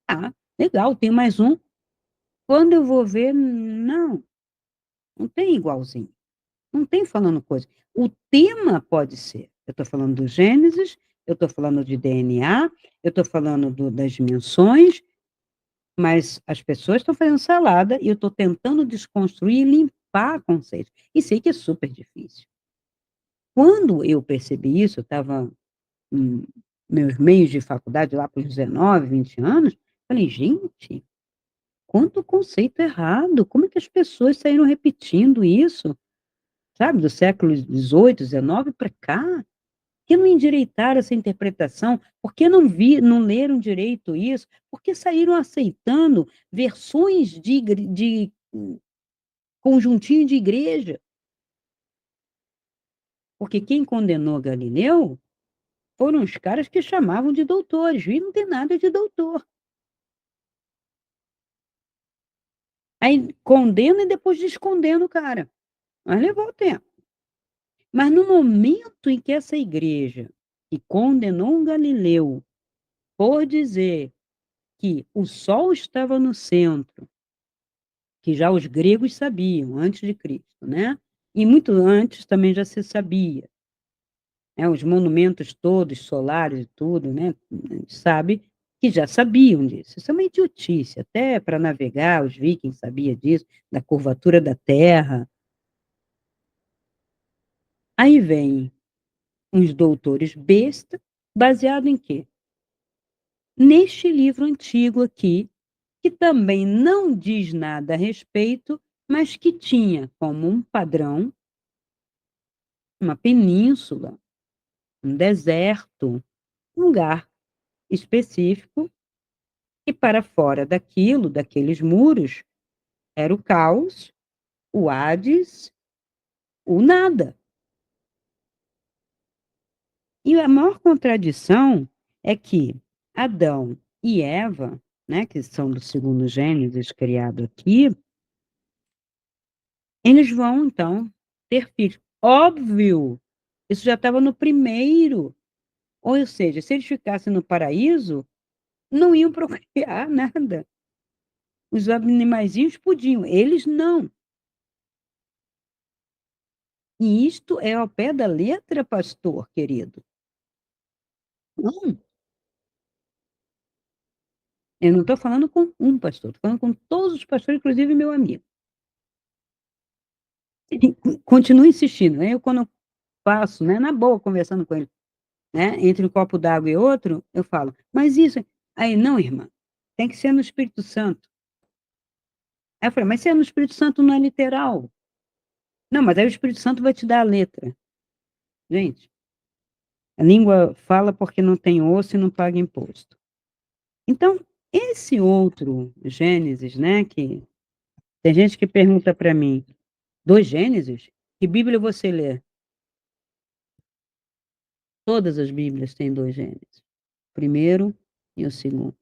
ah, legal, tem mais um. Quando eu vou ver, não, não tem igualzinho. Não tem falando coisa. O tema pode ser. Eu estou falando do Gênesis, eu estou falando de DNA, eu estou falando das dimensões, mas as pessoas estão fazendo salada e eu estou tentando desconstruir e limpar conceitos. E sei que é super difícil. Quando eu percebi isso, eu estava em meus meios de faculdade, lá para os 19, 20 anos, falei, gente, quanto conceito errado, como é que as pessoas saíram repetindo isso, sabe, do século XVIII, XIX para cá? Por que não endireitaram essa interpretação? Por que não leram direito isso? Por que saíram aceitando versões de conjuntinho de igreja? Porque quem condenou Galileu foram os caras que chamavam de doutores, e não tem nada de doutor. Aí condena e depois descondena o cara. Mas levou tempo. Mas no momento em que essa igreja, que condenou um Galileu por dizer que o Sol estava no centro, que já os gregos sabiam, antes de Cristo, né? E muito antes também já se sabia, né? Os monumentos todos solares e tudo, né? A gente sabe que já sabiam disso. Isso é uma idiotice, até para navegar, os vikings sabiam disso, da curvatura da Terra. Aí vem uns doutores besta, baseado em quê? neste livro antigo aqui, que também não diz nada a respeito, mas que tinha como um padrão uma península, um deserto, um lugar específico, e para fora daquilo, daqueles muros, era o caos, o Hades, o nada. E a maior contradição é que Adão e Eva, né, que são do segundo Gênesis criado aqui, eles vão então ter filhos. Óbvio, isso já estava no primeiro. Ou seja, se eles ficassem no paraíso, não iam procriar nada. Os animaizinhos podiam, eles não. E isto é ao pé da letra, pastor querido. Não, eu não estou falando com um pastor, estou falando com todos os pastores, inclusive meu amigo. E continuo insistindo, né? Eu quando passo, né, na boa, conversando com ele, né, entre um copo d'água e outro, eu falo: "Mas isso", aí: "Não, irmã, tem que ser no Espírito Santo". Aí eu falei: "Mas se é no Espírito Santo não é literal". "Não, mas aí o Espírito Santo vai te dar a letra". Gente, a língua fala porque não tem osso e não paga imposto. Então, esse outro Gênesis, né, que tem gente que pergunta para mim: "2 Gênesis? Que Bíblia você lê?". Todas as Bíblias têm 2 Gênesis, o primeiro e o segundo.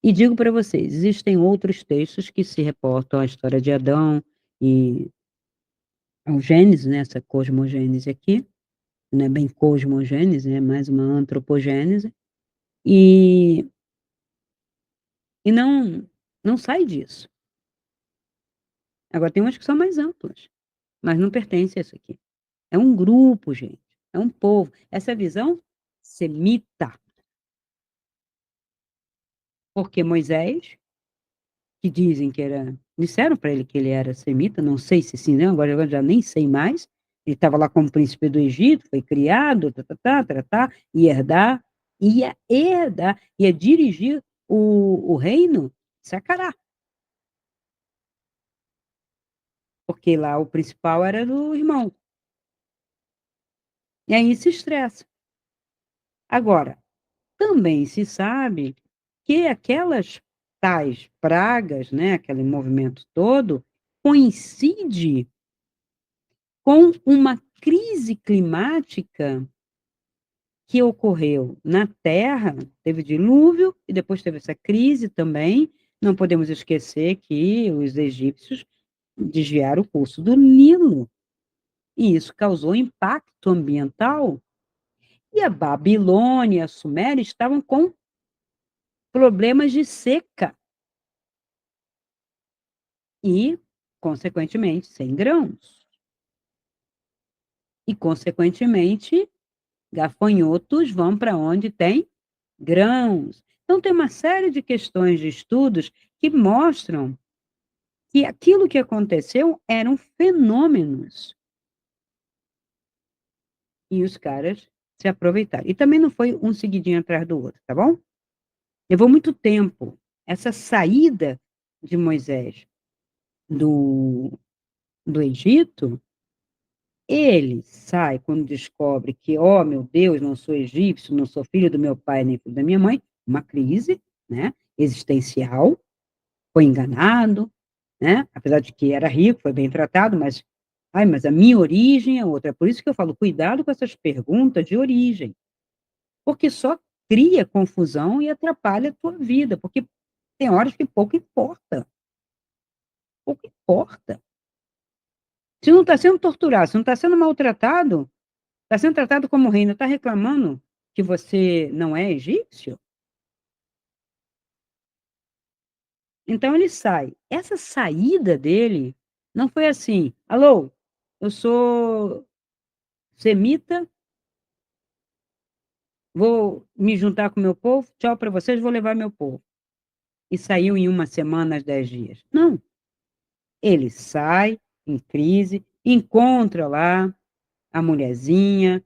E digo para vocês, existem outros textos que se reportam à história de Adão e ao Gênesis, né, essa cosmogênese aqui, não é bem cosmogênese, é mais uma antropogênese, e não sai disso. Agora tem umas que são mais amplas, mas não pertence a isso aqui. É um grupo, gente, é um povo. Essa é a visão semita, porque Moisés, que dizem que era disseram para ele que ele era semita, não sei se sim, não, agora eu já nem sei mais. Ele estava lá como príncipe do Egito, foi criado, tá-tá-tá, tá-tá-tá, ia herdar, ia dirigir o reino Sacará, porque lá o principal era do irmão. E aí se estressa. Agora, também se sabe que aquelas tais pragas, né, aquele movimento todo, coincide com uma crise climática que ocorreu na Terra, teve dilúvio e depois teve essa crise também. Não podemos esquecer que os egípcios desviaram o curso do Nilo, e isso causou impacto ambiental. E a Babilônia e a Suméria estavam com problemas de seca e, consequentemente, sem grãos. E, consequentemente, gafanhotos vão para onde tem grãos. Então, tem uma série de questões de estudos que mostram que aquilo que aconteceu eram fenômenos e os caras se aproveitaram. E também não foi um seguidinho atrás do outro, tá bom? Levou muito tempo. Essa saída de Moisés do, do Egito, ele sai quando descobre que, ó, meu Deus, não sou egípcio, não sou filho do meu pai nem filho da minha mãe, uma crise, né, existencial, foi enganado, né, apesar de que era rico, foi bem tratado, mas, ai, mas a minha origem é outra. É por isso que eu falo, cuidado com essas perguntas de origem, porque só cria confusão e atrapalha a tua vida, porque tem horas que pouco importa. Se não está sendo torturado, se não está sendo maltratado, está sendo tratado como rei, não está reclamando que você não é egípcio? Então ele sai. Essa saída dele não foi assim: "Alô, eu sou semita, vou me juntar com o meu povo, tchau para vocês, vou levar meu povo". E saiu em uma semana, 10 dias. Não, ele sai em crise, encontra lá a mulherzinha,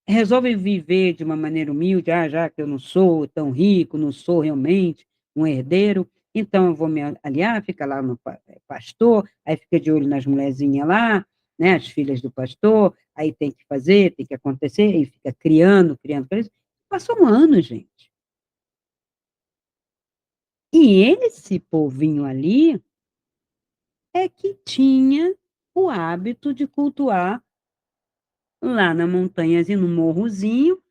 resolvem viver de uma maneira humilde, já que eu não sou tão rico, não sou realmente um herdeiro, então eu vou me aliar, fica lá no pastor, aí fica de olho nas mulherzinhas lá, né, as filhas do pastor, aí tem que fazer, tem que acontecer, aí fica criando. Passou um ano, gente. E esse povinho ali é que tinha o hábito de cultuar lá na montanhazinha, no morrozinho,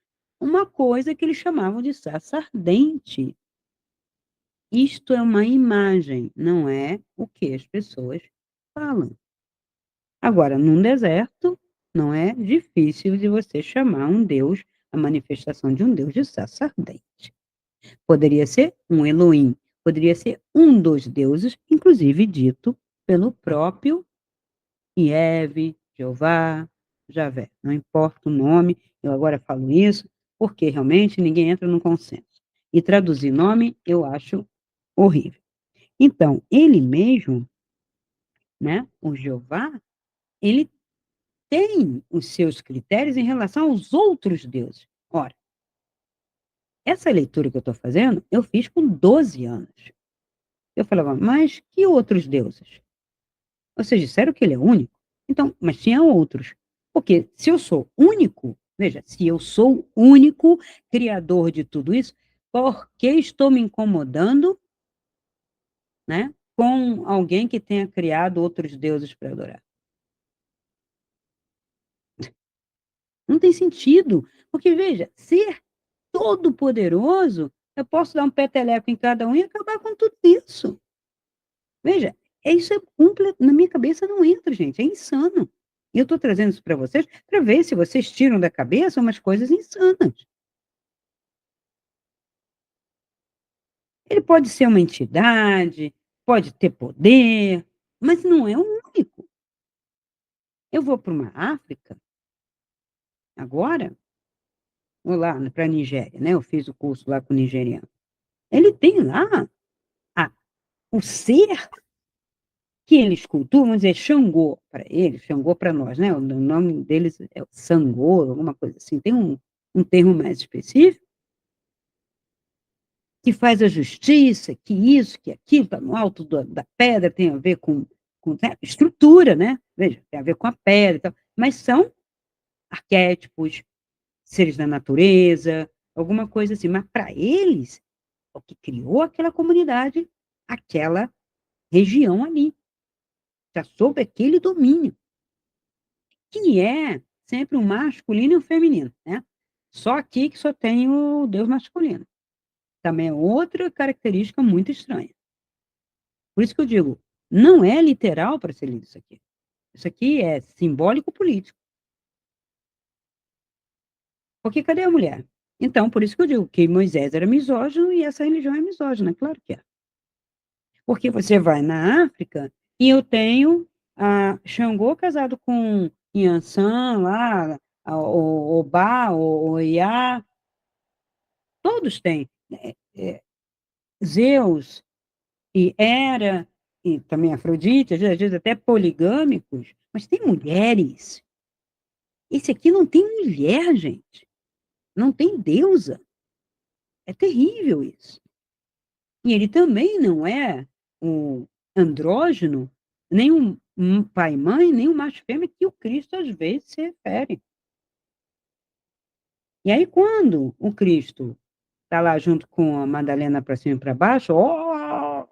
uma coisa que eles chamavam de sarça ardente. Isto é uma imagem, não é o que as pessoas falam. Agora, num deserto, não é difícil de você chamar um Deus, a manifestação de um Deus de sarça ardente. Poderia ser um Elohim, poderia ser um dos deuses, inclusive dito pelo próprio Ieve, Jeová, Javé. Não importa o nome, eu agora falo isso, porque realmente ninguém entra no consenso. E traduzir nome eu acho horrível. Então, ele mesmo, né, o Jeová, ele tem os seus critérios em relação aos outros deuses. Ora, essa leitura que eu estou fazendo, eu fiz com 12 anos. Eu falava, mas que outros deuses? Vocês disseram que ele é único? Então, mas tinha outros. Porque se eu sou único, veja, se eu sou o único criador de tudo isso, por que estou me incomodando, né, com alguém que tenha criado outros deuses para adorar? Não tem sentido, porque veja, ser todo poderoso, eu posso dar um peteleco em cada um e acabar com tudo isso. Veja, isso é na minha cabeça não entra, gente, é insano. E eu estou trazendo isso para vocês, para ver se vocês tiram da cabeça umas coisas insanas. Ele pode ser uma entidade, pode ter poder, mas não é o único. Eu vou para uma África agora, vou lá para a Nigéria, né, eu fiz o curso lá com o nigeriano. Ele tem lá a o ser que eles cultuam, vamos dizer, Xangô para eles, Xangô para nós, né, o nome deles é Sangô, alguma coisa assim, tem um termo mais específico, que faz a justiça, que isso, que aquilo, está no alto da pedra, tem a ver com né, estrutura, né? Veja, tem a ver com a pedra e tal, mas são arquétipos, seres da natureza, alguma coisa assim. Mas para eles, o que criou aquela comunidade, aquela região ali, já sob aquele domínio, que é sempre um masculino e um feminino, né? Só aqui que só tem o Deus masculino. Também é outra característica muito estranha. Por isso que eu digo, não é literal para ser lido isso aqui. Isso aqui é simbólico político. Porque cadê a mulher? Então, por isso que eu digo que Moisés era misógino e essa religião é misógina, claro que é. Porque você vai na África e eu tenho a Xangô casado com Yansan lá, o Obá, o Iá, todos têm. Zeus e Hera, e também Afrodite, às vezes até poligâmicos, mas tem mulheres. Esse aqui não tem mulher, gente. Não tem deusa. É terrível isso. E ele também não é um andrógeno, nem um pai e mãe, nem um macho e fêmea que o Cristo às vezes se refere. E aí, quando o Cristo está lá junto com a Madalena para cima e para baixo, oh!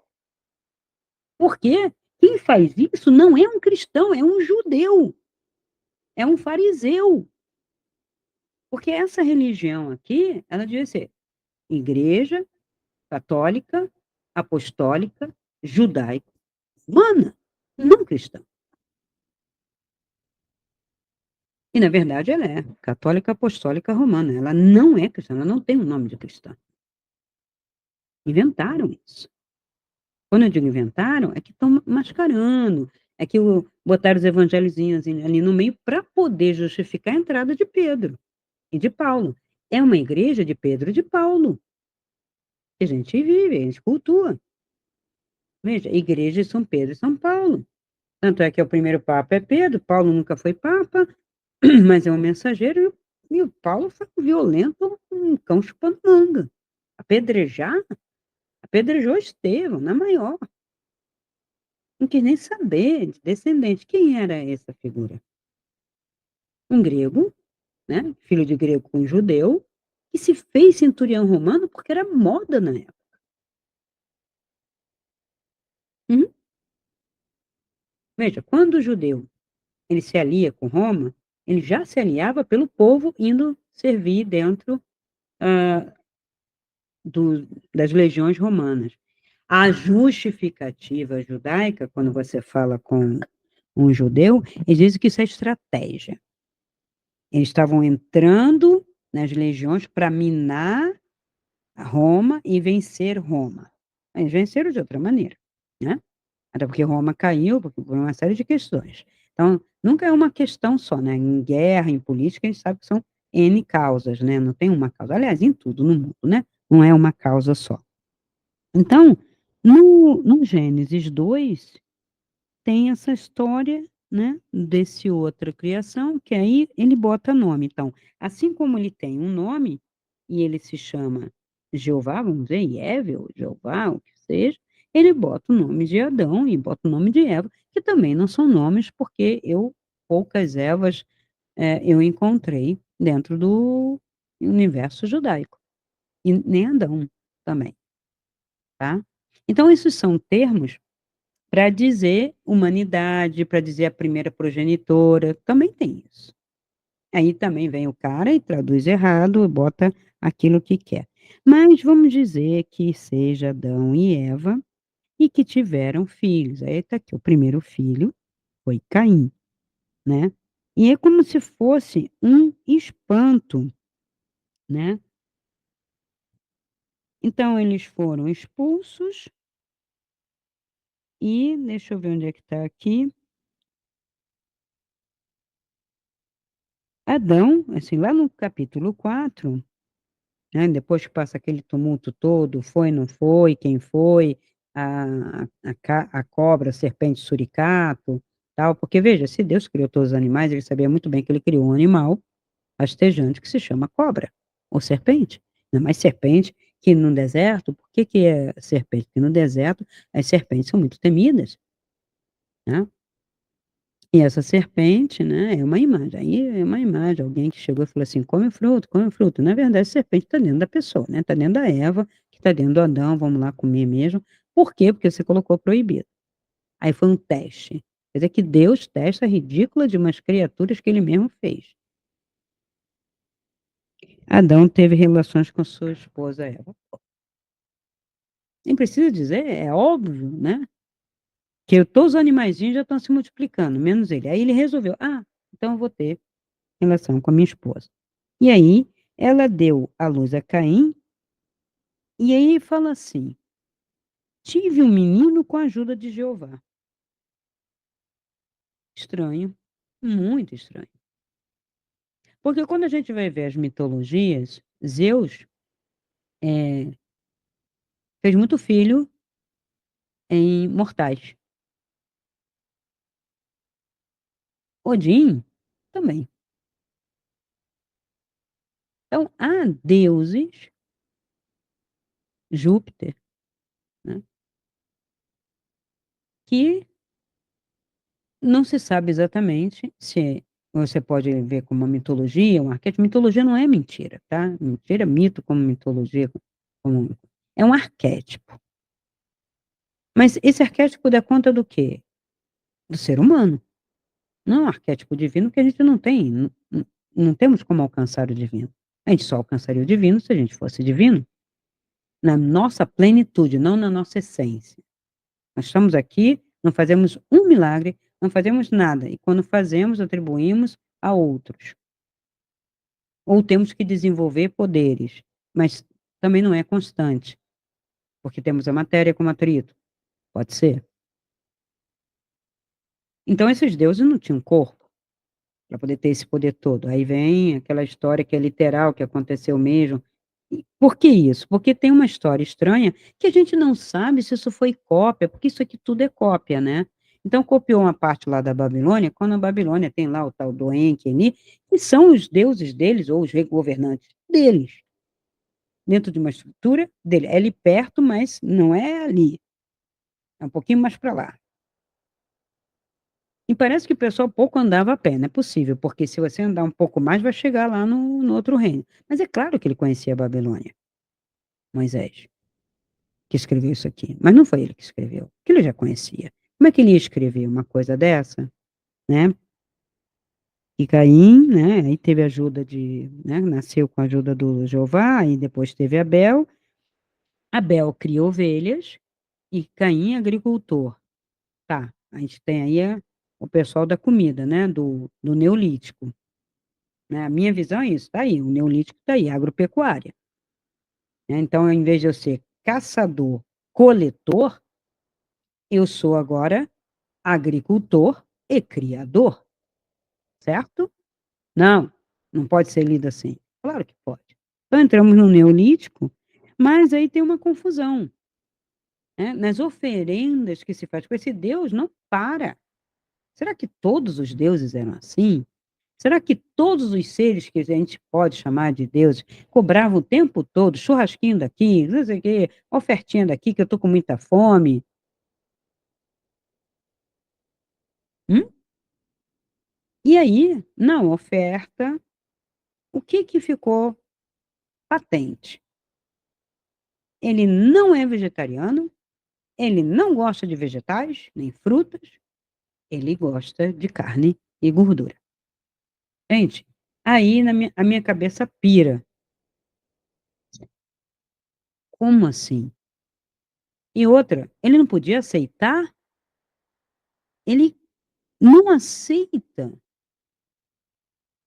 Porque quem faz isso não é um cristão, é um judeu, é um fariseu. Porque essa religião aqui, ela devia ser igreja católica, apostólica, judaica, romana, não cristã. E, na verdade, ela é católica, apostólica, romana. Ela não é cristã, ela não tem o nome de cristã. Inventaram isso. Quando eu digo inventaram, é que estão mascarando, é que botaram os evangelhozinhos ali no meio para poder justificar a entrada de Pedro e de Paulo. É uma igreja de Pedro e de Paulo, que a gente vive, a gente cultua. Veja, igreja de São Pedro e São Paulo. Tanto é que o primeiro papa é Pedro, Paulo nunca foi papa, mas é um mensageiro E o Paulo foi violento, um cão chupando manga. Apedrejar, apedrejou Estevão, na maior. Não quis nem saber de descendente. Quem era essa figura? Um grego, né? Filho de grego com judeu, que se fez centurião romano porque era moda na época. Uhum. Veja, quando o judeu ele se alia com Roma, ele já se aliava pelo povo indo servir dentro ah, das legiões romanas. A justificativa judaica, quando você fala com um judeu, eles dizem que isso é estratégia. Eles estavam entrando nas legiões para minar Roma e vencer Roma. Eles venceram de outra maneira, né? Até porque Roma caiu por uma série de questões. Então, nunca é uma questão só, né? Em guerra, em política, a gente sabe que são N causas, né? Não tem uma causa. Aliás, em tudo no mundo, né? Não é uma causa só. Então, no Gênesis 2 tem essa história, né, desse outra criação, que aí ele bota nome. Então, assim como ele tem um nome, e ele se chama Jeová, vamos dizer, Yével, Jeová, o que seja, ele bota o nome de Adão e bota o nome de Eva, que também não são nomes, porque poucas Evas eu encontrei dentro do universo judaico, e nem Adão também, tá? Então, esses são termos para dizer humanidade, para dizer a primeira progenitora, também tem isso. Aí também vem o cara e traduz errado, bota aquilo que quer. Mas vamos dizer que seja Adão e Eva e que tiveram filhos. Aí está aqui, o primeiro filho foi Caim, né? E é como se fosse um espanto, né? Então eles foram expulsos e, deixa eu ver onde é que está aqui, Adão, assim, lá no capítulo 4, né, depois que passa aquele tumulto todo, foi, não foi, quem foi, a cobra, a serpente, suricato, tal, porque veja, se Deus criou todos os animais, ele sabia muito bem que ele criou um animal rastejante que se chama cobra, ou serpente, não é mais serpente que no deserto, por que que é serpente? Porque no deserto as serpentes são muito temidas, né? E essa serpente, né, é uma imagem. Aí é uma imagem, alguém que chegou e falou assim: come o fruto, come o fruto. Na verdade, a serpente está dentro da pessoa, né? Está dentro da Eva, que está dentro do Adão, vamos lá comer mesmo. Por quê? Porque você colocou proibido. Aí foi um teste. Quer dizer que Deus testa a ridícula de umas criaturas que ele mesmo fez. Adão teve relações com sua esposa Eva. Nem precisa dizer, é óbvio, né? Que todos os animaizinhos já estão se multiplicando, menos ele. Aí ele resolveu: então eu vou ter relação com a minha esposa. E aí, ela deu à luz a Caim, e aí fala assim: tive um menino com a ajuda de Jeová. Estranho, muito estranho. Porque quando a gente vai ver as mitologias, Zeus fez muito filho em mortais. Odin também. Então, há deuses, Júpiter, né, que não se sabe exatamente se você pode ver como uma mitologia, um arquétipo. Mitologia não é mentira, tá? Mentira, mito como mitologia, como é um arquétipo. Mas esse arquétipo dá conta do quê? Do ser humano. Não é um arquétipo divino que a gente não tem, não temos como alcançar o divino. A gente só alcançaria o divino se a gente fosse divino, na nossa plenitude, não na nossa essência. Nós estamos aqui, não fazemos um milagre, não fazemos nada, e quando fazemos, atribuímos a outros. Ou temos que desenvolver poderes, mas também não é constante, porque temos a matéria como atrito. Pode ser. Então, esses deuses não tinham corpo para poder ter esse poder todo. Aí vem aquela história que é literal, que aconteceu mesmo. E por que isso? Porque tem uma história estranha que a gente não sabe se isso foi cópia, porque isso aqui tudo é cópia, né? Então, copiou uma parte lá da Babilônia, quando a Babilônia tem lá o tal do Enkidu, que são os deuses deles, ou os governantes deles, dentro de uma estrutura dele. É ali perto, mas não é ali, é um pouquinho mais para lá. E parece que o pessoal pouco andava a pé, não é possível, porque se você andar um pouco mais, vai chegar lá no outro reino. Mas é claro que ele conhecia a Babilônia, Moisés, que escreveu isso aqui. Mas não foi ele que escreveu, que ele já conhecia. Como é que ele ia escrever uma coisa dessa, né? E Caim, né, aí teve ajuda de, né, nasceu com a ajuda do Jeová, e depois teve Abel. Abel cria ovelhas e Caim agricultor. Tá, a gente tem aí o pessoal da comida, né, do Neolítico. Né? A minha visão é isso, tá aí, o Neolítico tá aí, agropecuária. Né? Então, em vez de eu ser caçador, coletor, eu sou agora agricultor e criador, certo? Não, não pode ser lido assim. Claro que pode. Então, entramos no Neolítico, mas aí tem uma confusão. Né? Nas oferendas que se faz com esse Deus, não para. Será que todos os deuses eram assim? Será que todos os seres que a gente pode chamar de deuses cobravam o tempo todo, churrasquinho daqui, não sei o quê, ofertinha daqui, que eu estou com muita fome? Hum? E aí, na oferta, o que que ficou patente? Ele não é vegetariano, ele não gosta de vegetais, nem frutas, ele gosta de carne e gordura. Gente, aí a minha cabeça pira. Como assim? E outra, ele não podia aceitar? Ele não aceita.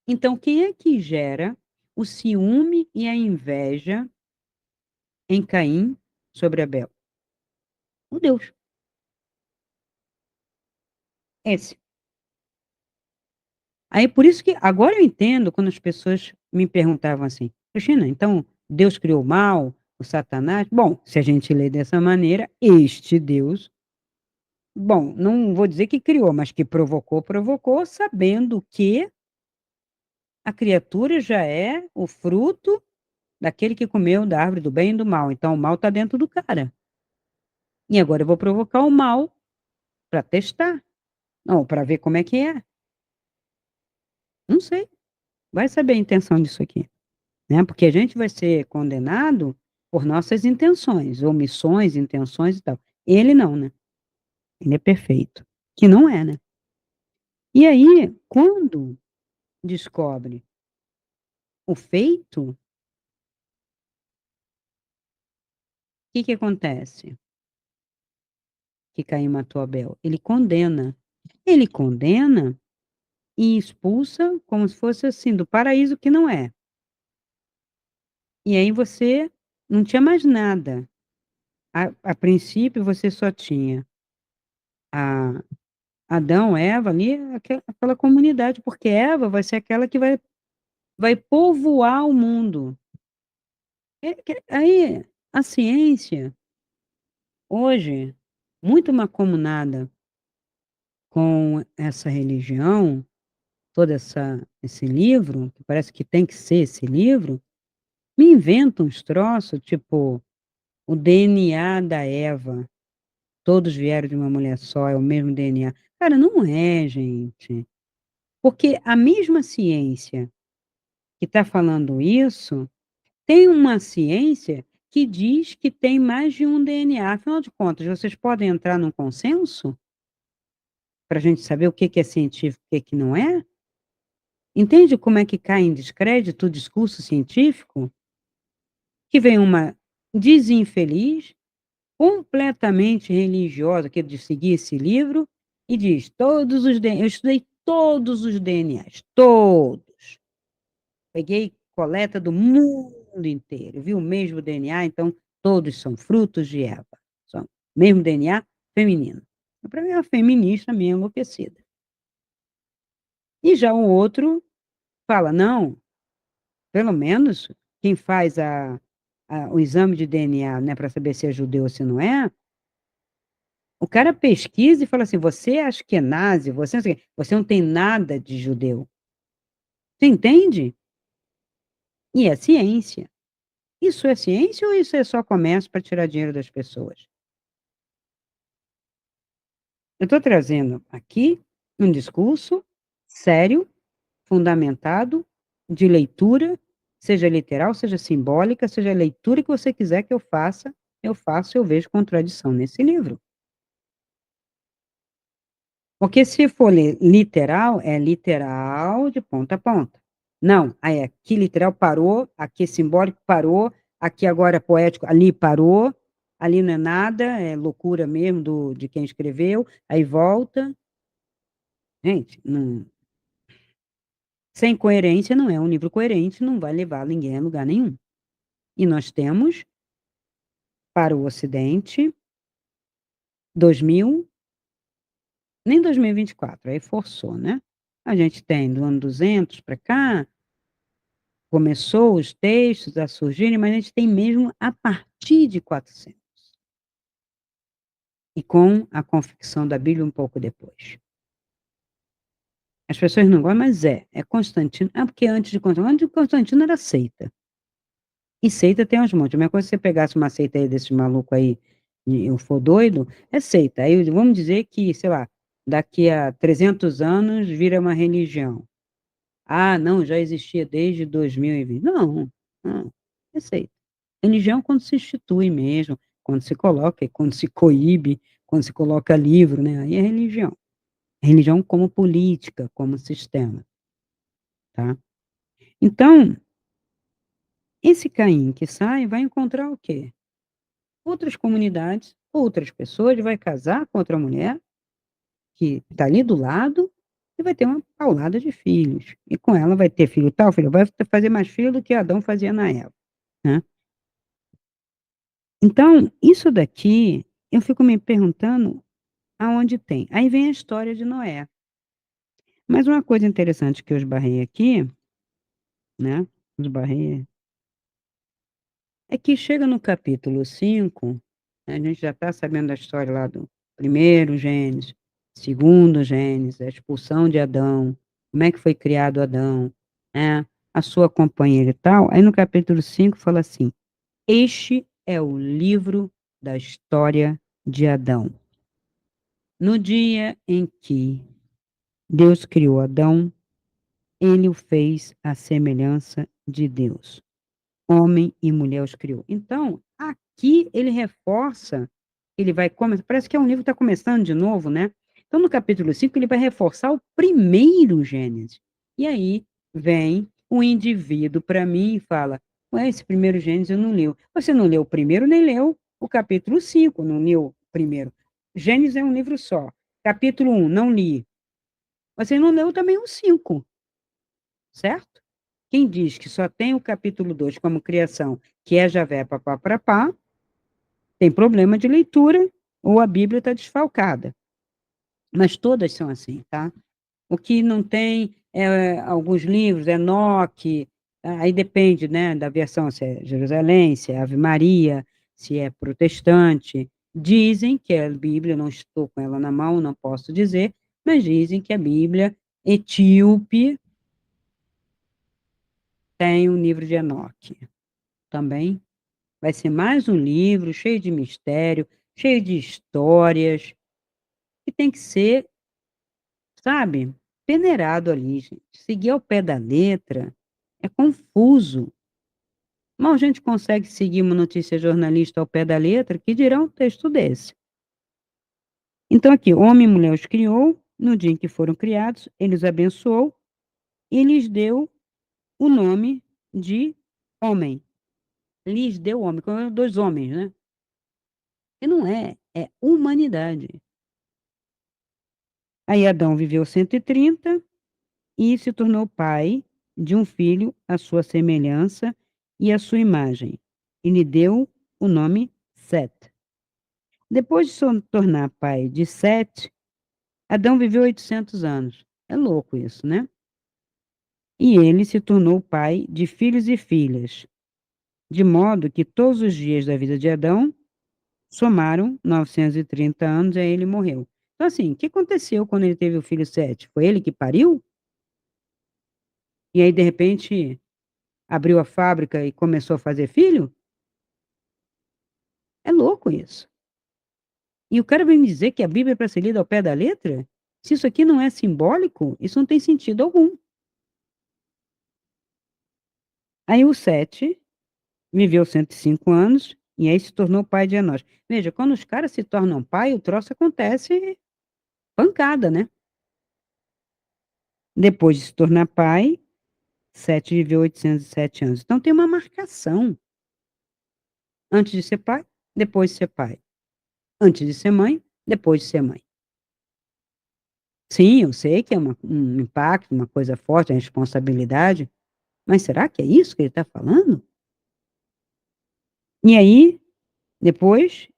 Então, quem é que gera o ciúme e a inveja em Caim sobre Abel? O Deus. Esse. Aí, por isso que agora eu entendo quando as pessoas me perguntavam assim, Cristina, então Deus criou o mal, o Satanás? Bom, se a gente lê dessa maneira, este Deus, bom, não vou dizer que criou, mas que provocou, provocou, sabendo que a criatura já é o fruto daquele que comeu da árvore do bem e do mal. Então, o mal está dentro do cara. E agora eu vou provocar o mal para testar. Não, para ver como é que é. Não sei. Vai saber a intenção disso aqui, né? Porque a gente vai ser condenado por nossas intenções, omissões, intenções e tal. Ele não, né? Ele é perfeito. Que não é, né? E aí, quando descobre o feito, o que que acontece? Que Caim matou Abel. Ele condena. Ele condena e expulsa como se fosse assim do paraíso que não é. E aí você não tinha mais nada. A princípio você só tinha a Adão, Eva ali, aquela comunidade, porque Eva vai ser aquela que vai povoar o mundo. Aí a ciência, hoje, muito mancomunada com essa religião, todo esse livro, que parece que tem que ser esse livro, me inventa uns troços, tipo o DNA da Eva. Todos vieram de uma mulher só, é o mesmo DNA. Cara, não é, gente. Porque a mesma ciência que está falando isso, tem uma ciência que diz que tem mais de um DNA. Afinal de contas, vocês podem entrar num consenso para a gente saber o que que é científico e o que que não é? Entende como é que cai em descrédito o discurso científico? Que vem uma desinfeliz completamente religiosa, que é de seguir esse livro, e diz: todos os DNA, eu estudei todos os DNAs, todos. Peguei coleta do mundo inteiro, vi o mesmo DNA, então todos são frutos de Eva. São mesmo DNA feminino. Para mim, é uma feminista meio enlouquecida. E já o outro fala: não, pelo menos quem faz o exame de DNA, né, para saber se é judeu ou se não é, O cara pesquisa e fala assim: você é askenazi, você, não sei o quê, você não tem nada de judeu. Você entende? E é ciência. Isso é ciência ou isso é só comércio para tirar dinheiro das pessoas? Eu estou trazendo aqui um discurso sério, fundamentado, de leitura, seja literal, seja simbólica, seja a leitura que você quiser que eu faço, eu vejo contradição nesse livro. Porque se for literal, é literal de ponta a ponta. Não, aí aqui literal parou, aqui é simbólico parou, aqui agora é poético, ali parou, ali não é nada, é loucura mesmo de quem escreveu, aí volta. Gente, sem coerência não é um livro coerente, não vai levar ninguém a lugar nenhum. E nós temos, para o Ocidente, 2000, nem 2024, aí forçou, né? A gente tem do ano 200 para cá, começou os textos a surgirem, mas a gente tem mesmo a partir de 400. E com a confecção da Bíblia um pouco depois. As pessoas não gostam, mas é Constantino. Ah, porque antes de Constantino era seita. E seita tem uns montes. A mesma coisa se você pegasse uma seita aí desses malucos aí, e eu for doido, é seita. Aí vamos dizer que, sei lá, daqui a 300 anos vira uma religião. Ah, não, já existia desde 2020. Não, não, é seita. Religião é quando se institui mesmo, quando se coloca, quando se coíbe, quando se coloca livro, né? Aí é religião. Religião como política, como sistema, tá? Então, esse Caim que sai vai encontrar o quê? Outras comunidades, outras pessoas, vai casar com outra mulher que está ali do lado e vai ter uma paulada de filhos. E com ela vai ter filho tal, filho, vai fazer mais filho do que Adão fazia na Eva, né? Então, isso daqui, eu fico me perguntando aonde tem. Aí vem a história de Noé. Mas uma coisa interessante que eu esbarrei aqui, né? Esbarrei, é que chega no capítulo 5, né, a gente já está sabendo da história lá do primeiro Gênesis, segundo Gênesis, a expulsão de Adão, como é que foi criado Adão, né? A sua companheira e tal. Aí no capítulo 5 fala assim: este é o livro da história de Adão. No dia em que Deus criou Adão, ele o fez à semelhança de Deus. Homem e mulher os criou. Então, aqui ele reforça, ele vai começar, parece que é um livro que está começando de novo, né? Então, no capítulo 5 ele vai reforçar o primeiro Gênesis. E aí vem o indivíduo para mim e fala: ué, esse primeiro Gênesis eu não li. Você não leu o primeiro, nem leu o capítulo 5, não leu o primeiro. Gênesis é um livro só. Capítulo 1, não li. Você não leu também o 5, certo? Quem diz que só tem o capítulo 2 como criação, que é Javé, papapá, tem problema de leitura ou a Bíblia está desfalcada. Mas todas são assim, tá? O que não tem é alguns livros, Enoque, aí depende, né, da versão, se é Jerusalém, se é Ave Maria, se é protestante. Dizem que a Bíblia, não estou com ela na mão, não posso dizer, mas dizem que a Bíblia etíope tem o livro de Enoque também. Vai ser mais um livro cheio de mistério, cheio de histórias, que tem que ser, sabe, peneirado ali, gente. Seguir ao pé da letra é confuso. Mal a gente consegue seguir uma notícia jornalista ao pé da letra, que dirá um texto desse. Então, aqui, homem e mulher os criou, no dia em que foram criados, ele os abençoou e lhes deu o nome de homem. Lhes deu homem, como dois homens, né? E não é humanidade. Aí Adão viveu 130 e se tornou pai de um filho à sua semelhança e à sua imagem. E lhe deu o nome Sete. Depois de se tornar pai de Sete, Adão viveu 800 anos. É louco isso, né? E ele se tornou pai de filhos e filhas, de modo que todos os dias da vida de Adão Somaram 930 anos, aí ele morreu. Então, assim, o que aconteceu quando ele teve o filho 7? Foi ele que pariu? E aí, de repente, abriu a fábrica e começou a fazer filho? É louco isso. E o cara vem me dizer que a Bíblia é para ser lida ao pé da letra? Se isso aqui não é simbólico, isso não tem sentido algum. Aí o 7 viveu 105 anos e aí se tornou pai de Enós. Veja, quando os caras se tornam pai, o troço acontece pancada, né? Depois de se tornar pai, 7 viveu 807 anos. Então tem uma marcação. Antes de ser pai, depois de ser pai. Antes de ser mãe, depois de ser mãe. Sim, eu sei que é um impacto, uma coisa forte, a responsabilidade, mas será que é isso que ele está falando? E aí, depois,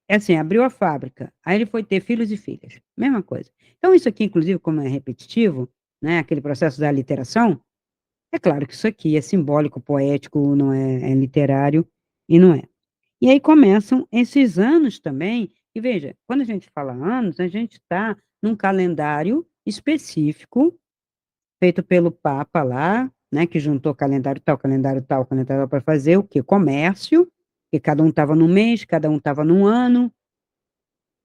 é assim, abriu a fábrica, aí ele foi ter filhos e filhas, mesma coisa. Então isso aqui, inclusive, como é repetitivo, né, aquele processo da literação, é claro que isso aqui é simbólico, poético, não é literário, e não é. E aí começam esses anos também, e veja, quando a gente fala anos, a gente está num calendário específico, feito pelo Papa lá, né, que juntou calendário tal, calendário tal, para fazer o quê? Comércio, que cada um estava num mês, cada um estava num ano,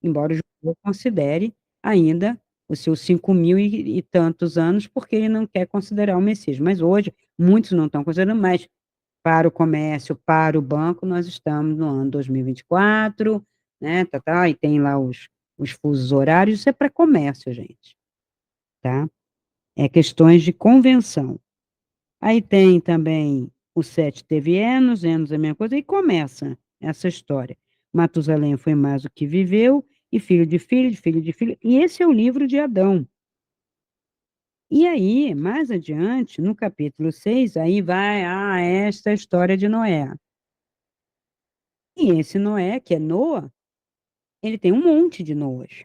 embora o judeu considere ainda os seus 5.000 e tantos anos, porque ele não quer considerar o Messias. Mas hoje, muitos não estão considerando mais para o comércio, para o banco, nós estamos no ano 2024, né, e tem lá os fusos horários, isso é para comércio, gente, tá? É questões de convenção. Aí tem também o 7 teve Enos é a mesma coisa, e começa essa história. Matusalém foi mais o que viveu, e filho de filho, de filho de filho, e esse é o livro de Adão. E aí, mais adiante, no capítulo 6 aí vai esta história de Noé. E esse Noé, que é Noa, ele tem um monte de Noas.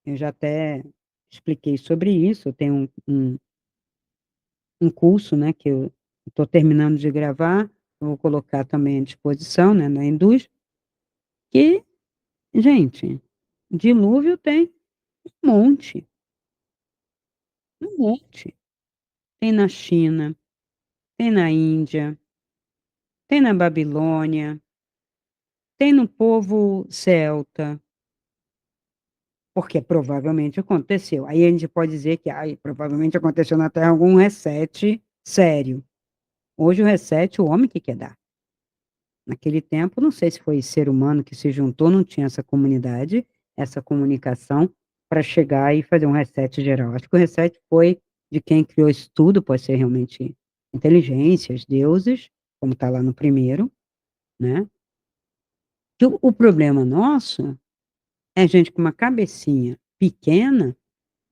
Eu já até expliquei sobre isso, eu tenho um curso, né, que eu estou terminando de gravar, eu vou colocar também à disposição, né, na indústria, que, gente, dilúvio tem um monte, um monte. Tem na China, tem na Índia, tem na Babilônia, tem no povo celta, porque provavelmente aconteceu. Aí a gente pode dizer que provavelmente aconteceu na Terra algum reset sério. Hoje o reset, o homem que quer dar. Naquele tempo, não sei se foi ser humano que se juntou, não tinha essa comunidade, essa comunicação, para chegar e fazer um reset geral. Acho que o reset foi de quem criou isso tudo, pode ser realmente inteligências, deuses, como está lá no primeiro, né? Que o problema nosso é gente com uma cabecinha pequena,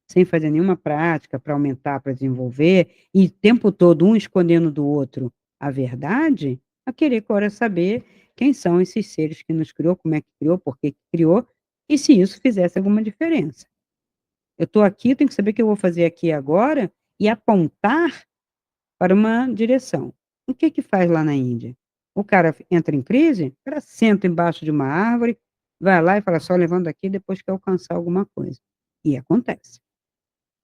sem fazer nenhuma prática para aumentar, para desenvolver, e o tempo todo um escondendo do outro a verdade, a querer agora saber quem são esses seres que nos criou, como é que criou, por que que criou, e se isso fizesse alguma diferença. Eu estou aqui, eu tenho que saber o que eu vou fazer aqui agora e apontar para uma direção. O que que faz lá na Índia? O cara entra em crise, o cara senta embaixo de uma árvore, vai lá e fala: "Só levando aqui depois que alcançar alguma coisa". E acontece.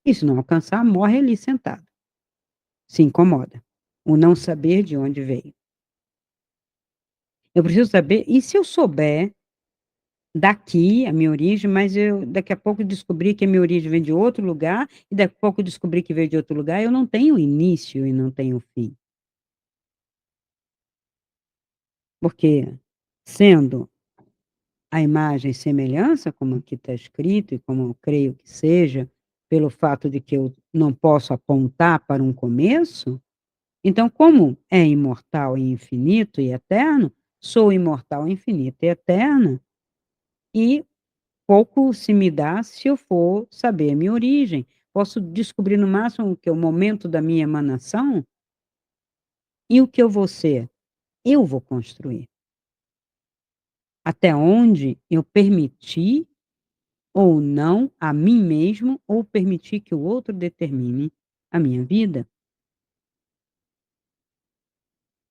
E se não alcançar, morre ali sentado, se incomoda. O não saber de onde veio. Eu preciso saber, e se eu souber daqui a minha origem, mas eu daqui a pouco descobri que a minha origem vem de outro lugar, e daqui a pouco descobri que veio de outro lugar, eu não tenho início e não tenho fim. Porque, sendo a imagem e semelhança, como aqui está escrito e como eu creio que seja, pelo fato de que eu não posso apontar para um começo, então, como é imortal e infinito e eterno, sou imortal, infinita e eterna, e pouco se me dá se eu for saber a minha origem. Posso descobrir no máximo o que é o momento da minha emanação e o que eu vou ser. Eu vou construir. Até onde eu permitir ou não a mim mesmo, ou permitir que o outro determine a minha vida.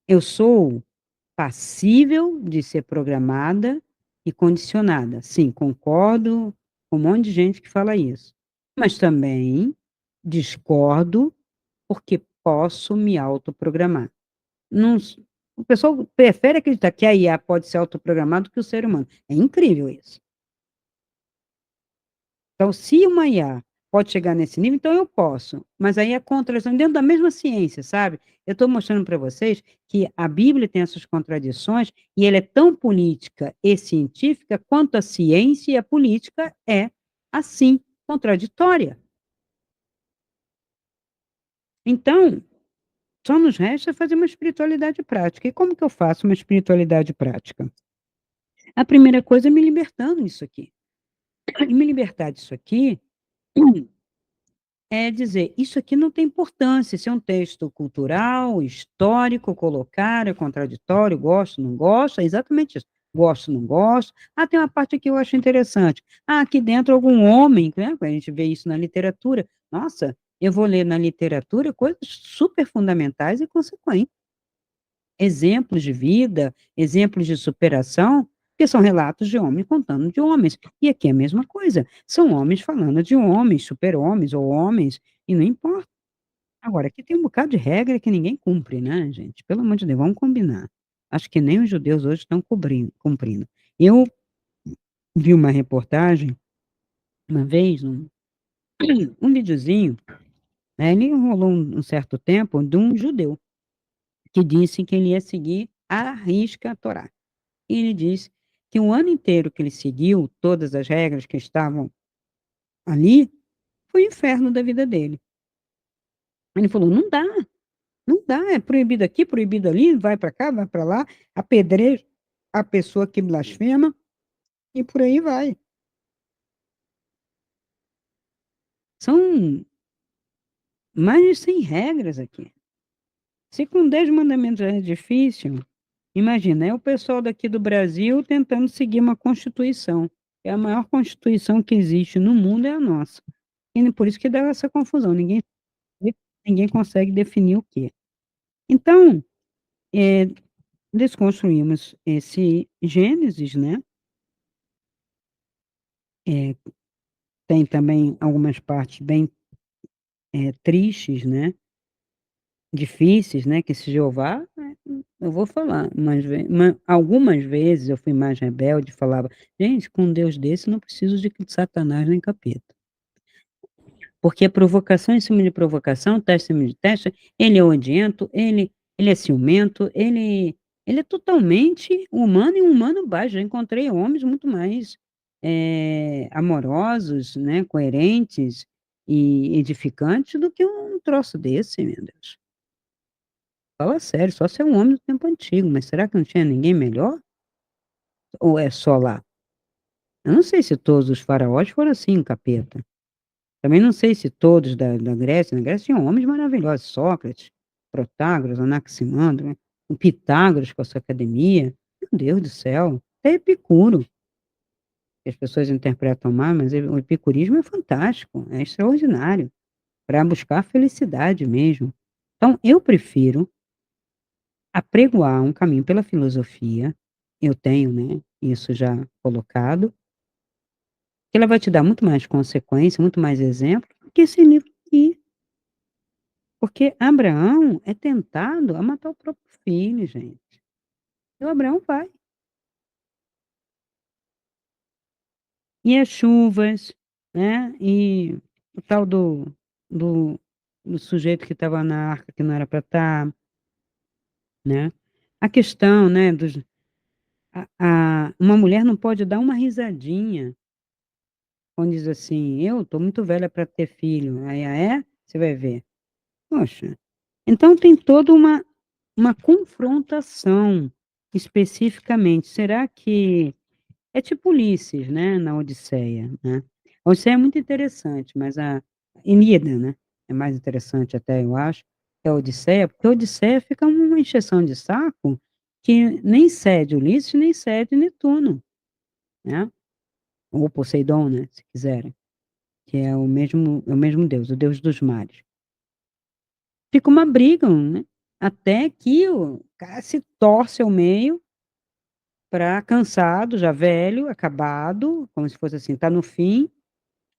Eu sou passível de ser programada e condicionada. Sim, concordo com um monte de gente que fala isso. Mas também discordo, porque posso me autoprogramar. Não s O pessoal prefere acreditar que a IA pode ser autoprogramada do que o ser humano. É incrível isso. Então, se uma IA pode chegar nesse nível, então eu posso. Mas aí é contradição dentro da mesma ciência, sabe? Eu estou mostrando para vocês que a Bíblia tem essas contradições e ela é tão política e científica quanto a ciência e a política é, assim, contraditória. Então, só nos resta fazer uma espiritualidade prática. E como que eu faço uma espiritualidade prática? A primeira coisa é me libertando disso aqui. E me libertar disso aqui é dizer: "Isso aqui não tem importância, isso é um texto cultural, histórico, colocar, é contraditório, gosto, não gosto", é exatamente isso. Gosto, não gosto. Ah, tem uma parte aqui que eu acho interessante. Ah, aqui dentro algum homem, né, a gente vê isso na literatura. Nossa, eu vou ler na literatura coisas super fundamentais e consequentes. Exemplos de vida, exemplos de superação, que são relatos de homens contando de homens. E aqui é a mesma coisa, são homens falando de homens, super-homens ou homens, e não importa. Agora, aqui tem um bocado de regra que ninguém cumpre, né, gente, pelo amor de Deus, vamos combinar. Acho que nem os judeus hoje estão cumprindo. Eu vi uma reportagem, uma vez, um videozinho, né, ele rolou um certo tempo, de um judeu, que disse que ele ia seguir à risca a Torá. E ele disse que o ano inteiro que ele seguiu todas as regras que estavam ali, foi o inferno da vida dele. Ele falou: "Não dá, não dá, é proibido aqui, proibido ali, vai para cá, vai para lá, apedreja a pessoa que blasfema", e por aí vai. São mais de 100 regras aqui. Se com 10 mandamentos já é difícil, imagina, é o pessoal daqui do Brasil tentando seguir uma constituição. É a maior constituição que existe no mundo, é a nossa. E por isso que dá essa confusão, ninguém consegue definir o quê. Então, eh, desconstruímos esse Gênesis, né, eh, tem também algumas partes bem, tristes, né, difíceis, né, que esse Jeová, eu vou falar, algumas vezes eu fui mais rebelde e falava: "Gente, com um Deus desse não preciso de Satanás nem capeta". Porque é provocação em cima de provocação, teste em cima de teste, ele é odiento, ele é ciumento, ele é totalmente humano e um humano baixo. Já encontrei homens muito mais, amorosos, né, coerentes e edificantes do que um troço desse, meu Deus. Fala sério, só se é um homem do tempo antigo, mas será que não tinha ninguém melhor? Ou é só lá? Eu não sei se todos os faraós foram assim, capeta. Também não sei se todos da Grécia, na Grécia tinham homens maravilhosos, Sócrates, Protágoras, Anaximandro, né, o Pitágoras com a sua academia, meu Deus do céu, até Epicuro, que as pessoas interpretam mal, mas o epicurismo é fantástico, é extraordinário, para buscar a felicidade mesmo. Então eu prefiro apregoar um caminho pela filosofia, eu tenho, né, isso já colocado, que ela vai te dar muito mais consequência, muito mais exemplo, do que esse livro aqui. Porque Abraão é tentado a matar o próprio filho, gente. E o Abraão vai. E as chuvas, né, e o tal do do sujeito que estava na arca que não era para estar, né. A questão, né, uma mulher não pode dar uma risadinha quando diz assim: "Eu estou muito velha para ter filho". Aí: "Ah, é? Você vai ver". Poxa, então tem toda uma confrontação, especificamente. Será que é tipo Ulisses, né, na Odisseia, né. A Odisseia é muito interessante, mas a Ilíada, né, é mais interessante até eu acho, que a Odisseia, porque a Odisseia fica uma encheção de saco que nem cede Ulisses, nem cede Netuno, né, ou Poseidon, né, se quiserem, que é o mesmo deus, o deus dos mares. Fica uma briga, né, até que o cara se torce ao meio para cansado, já velho, acabado, como se fosse assim, está no fim,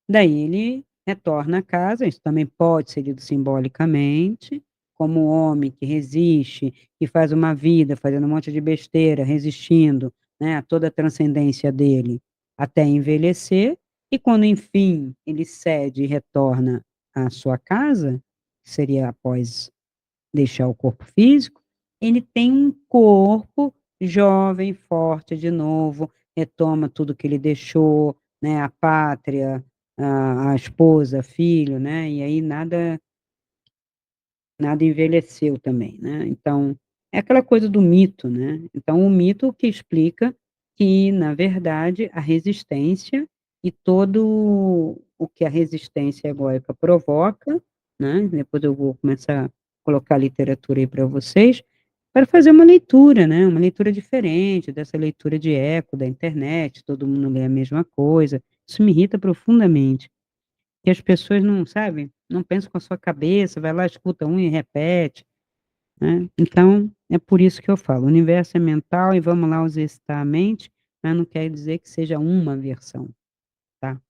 daí ele retorna à casa, isso também pode ser lido simbolicamente, como um homem que resiste, que faz uma vida fazendo um monte de besteira, resistindo, né, a toda a transcendência dele até envelhecer, e quando enfim ele cede e retorna à sua casa, que seria após deixar o corpo físico, ele tem um corpo jovem, forte de novo, retoma tudo que ele deixou, né, a pátria, a esposa, filho, né, e aí nada envelheceu também, né? Então, é aquela coisa do mito, né? Então, o mito que explica que, na verdade, a resistência e todo o que a resistência egóica provoca, né? Depois eu vou começar a colocar literatura aí para vocês, para fazer uma leitura, né? Uma leitura diferente dessa leitura de eco da internet, todo mundo lê a mesma coisa. Isso me irrita profundamente. Que as pessoas não, sabe, não pensam com a sua cabeça, vai lá, escuta um e repete, né. Então, é por isso que eu falo, o universo é mental e vamos lá exercitar a mente, mas não quer dizer que seja uma versão, tá.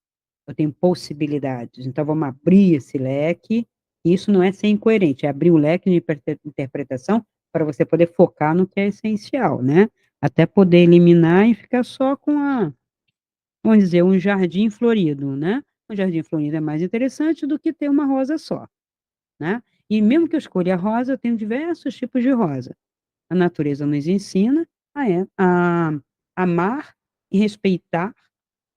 Eu tenho possibilidades, então vamos abrir esse leque, e isso não é ser incoerente, é abrir o leque de interpretação para você poder focar no que é essencial, né. Até poder eliminar e ficar só com a vamos dizer, um jardim florido, né. Um jardim florido é mais interessante do que ter uma rosa só, né. E mesmo que eu escolha a rosa, eu tenho diversos tipos de rosa. A natureza nos ensina a amar e respeitar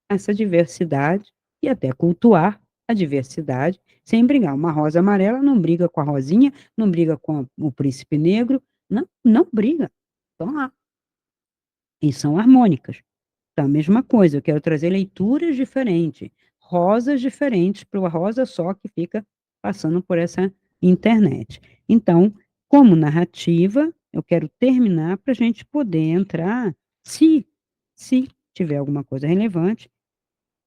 essa diversidade e até cultuar a diversidade, sem brigar. Uma rosa amarela não briga com a rosinha, não briga com o príncipe negro, não briga, estão lá, e são harmônicas. Tá, mesma coisa, eu quero trazer leituras diferentes, rosas diferentes para uma rosa só que fica passando por essa internet. Então, como narrativa, eu quero terminar para a gente poder entrar, se se tiver alguma coisa relevante,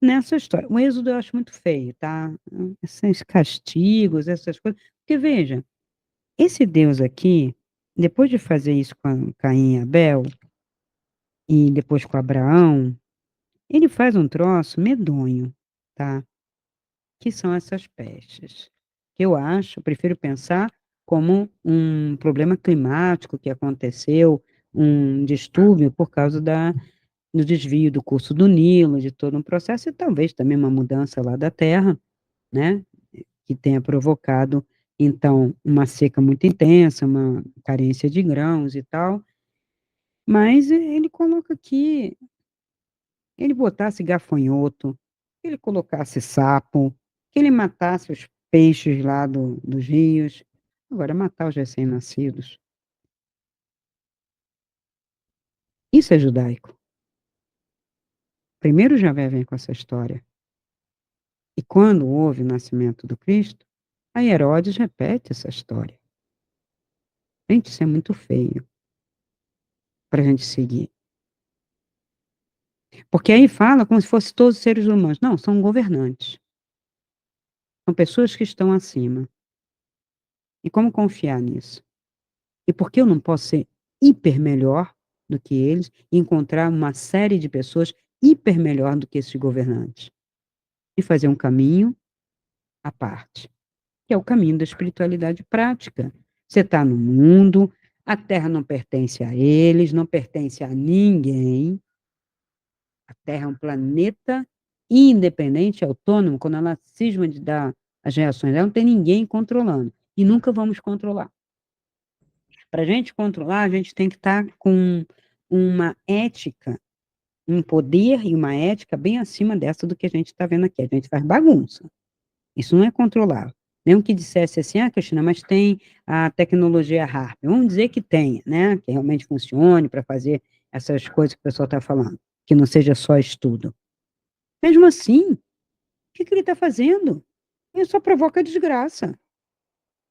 nessa história. O êxodo eu acho muito feio, tá, esses castigos, essas coisas, porque veja, esse Deus aqui, depois de fazer isso com Caim e Abel, e depois com Abraão, ele faz um troço medonho, tá, que são essas pestes, que eu prefiro pensar como um problema climático que aconteceu, um distúrbio por causa do desvio do curso do Nilo, de todo um processo e talvez também uma mudança lá da terra, né, que tenha provocado, então, uma seca muito intensa, uma carência de grãos e tal, mas ele coloca aqui ele botasse gafanhoto, que ele colocasse sapo, que ele matasse os peixes lá dos rios. Agora, matar os recém-nascidos, isso é judaico. Primeiro Javé vem com essa história. E quando houve o nascimento do Cristo, aí Herodes repete essa história. Gente, isso é muito feio para a gente seguir. Porque aí fala como se fosse todos os seres humanos. Não, são governantes. São pessoas que estão acima. E como confiar nisso? E por que eu não posso ser hiper melhor do que eles e encontrar uma série de pessoas hiper melhor do que esses governantes? E fazer um caminho à parte, que é o caminho da espiritualidade prática. Você está no mundo, a Terra não pertence a eles, não pertence a ninguém. A Terra é um planeta independente, autônomo, quando ela cisma de dar as reações dela, não tem ninguém controlando. E nunca vamos controlar. Para a gente controlar, a gente tem que estar com uma ética, um poder e uma ética bem acima dessa do que a gente está vendo aqui. A gente faz bagunça. Isso não é controlável. Mesmo que dissesse assim, ah, Cristina, mas tem a tecnologia HARP. Vamos dizer que tenha, né? Que realmente funcione para fazer essas coisas que o pessoal está falando, que não seja só estudo. Mesmo assim, o que ele está fazendo? Ele só provoca desgraça.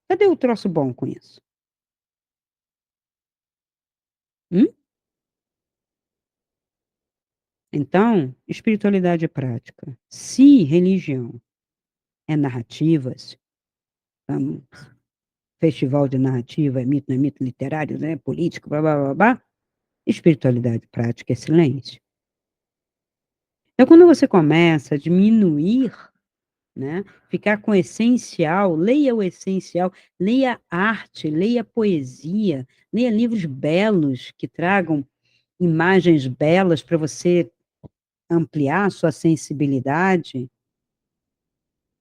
Cadê o troço bom com isso? Hum? Então, espiritualidade é prática. Se religião é narrativas, hum, festival de narrativa, é mito, não é mito literário, né, político, blá, blá, blá, blá, Espiritualidade prática é silêncio. Então, quando você começa a diminuir, né, ficar com o essencial, leia o essencial, leia arte, leia poesia, leia livros belos que tragam imagens belas para você ampliar a sua sensibilidade,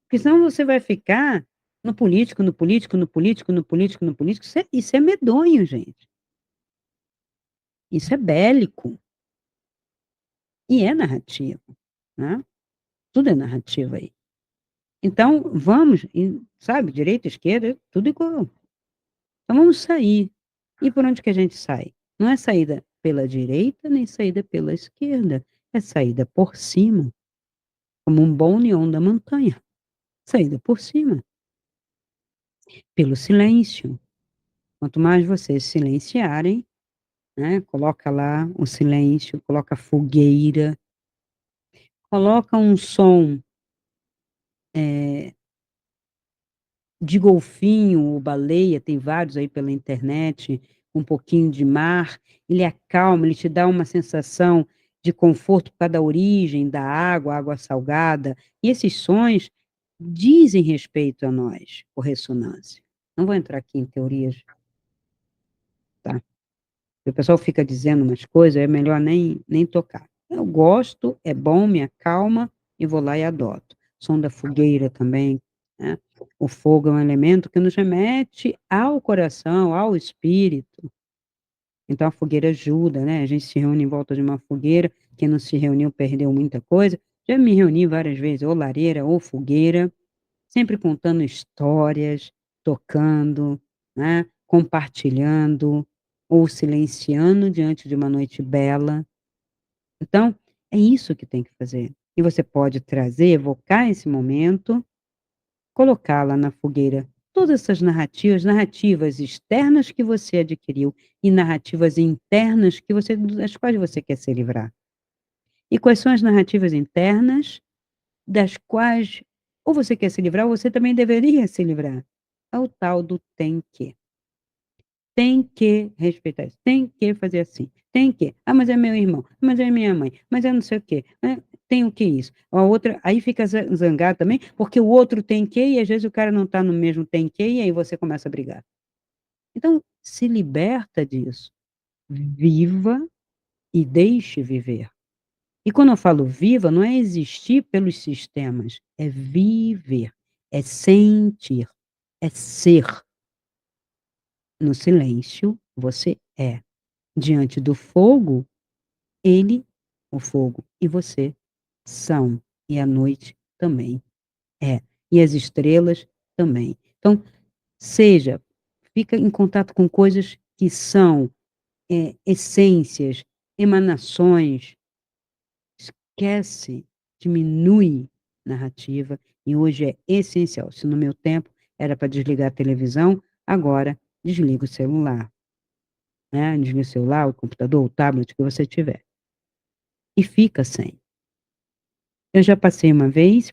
porque senão você vai ficar no político, no político, no político, no político, no político, isso é medonho, gente. Isso é bélico e é narrativo, né, tudo é narrativa aí. Então vamos sabe, direita, esquerda, tudo igual. Então vamos sair. E por onde que a gente sai? Não é saída pela direita, nem saída pela esquerda, é saída por cima, como um bom leão da montanha, saída por cima, pelo silêncio. Quanto mais vocês silenciarem, né, coloca lá o silêncio, coloca a fogueira, coloca um som, de golfinho ou baleia, tem vários aí pela internet, um pouquinho de mar, ele acalma, ele te dá uma sensação de conforto por causa da origem da água, água salgada, e esses sons dizem respeito a nós, por ressonância. Não vou entrar aqui em teorias, tá? O pessoal fica dizendo umas coisas, é melhor nem tocar. Eu gosto, é bom, me acalma e vou lá e adoto. Som da fogueira também, né? O fogo é um elemento que nos remete ao coração, ao espírito. Então a fogueira ajuda, né? A gente se reúne em volta de uma fogueira. Quem não se reuniu perdeu muita coisa. Já me reuni várias vezes, ou lareira ou fogueira, sempre contando histórias, tocando, né, compartilhando ou silenciando diante de uma noite bela. Então, é isso que tem que fazer. E você pode trazer, evocar esse momento, colocá-la na fogueira. Todas essas narrativas, narrativas externas que você adquiriu e narrativas internas que você, das quais você quer se livrar. E quais são as narrativas internas das quais ou você quer se livrar ou você também deveria se livrar. É o tal do tem que. Tem que respeitar isso, tem que fazer assim, tem que. Ah, mas é meu irmão, mas é minha mãe, mas é não sei o quê, tem o que isso. A outra, aí fica zangado também, porque o outro tem que, e às vezes o cara não está no mesmo tem que, e aí você começa a brigar. Então, se liberta disso. Viva e deixe viver. E quando eu falo viva, não é existir pelos sistemas, é viver, é sentir, é ser. No silêncio, você é. Diante do fogo, ele, o fogo, e você são. E a noite também é. E as estrelas também. Então, seja, fica em contato com coisas que são essências, emanações. Esquece, diminui narrativa, e hoje é essencial. Se no meu tempo era para desligar a televisão, agora desliga o celular, né? Desliga o celular, o computador, o tablet que você tiver. E fica sem. Eu já passei uma vez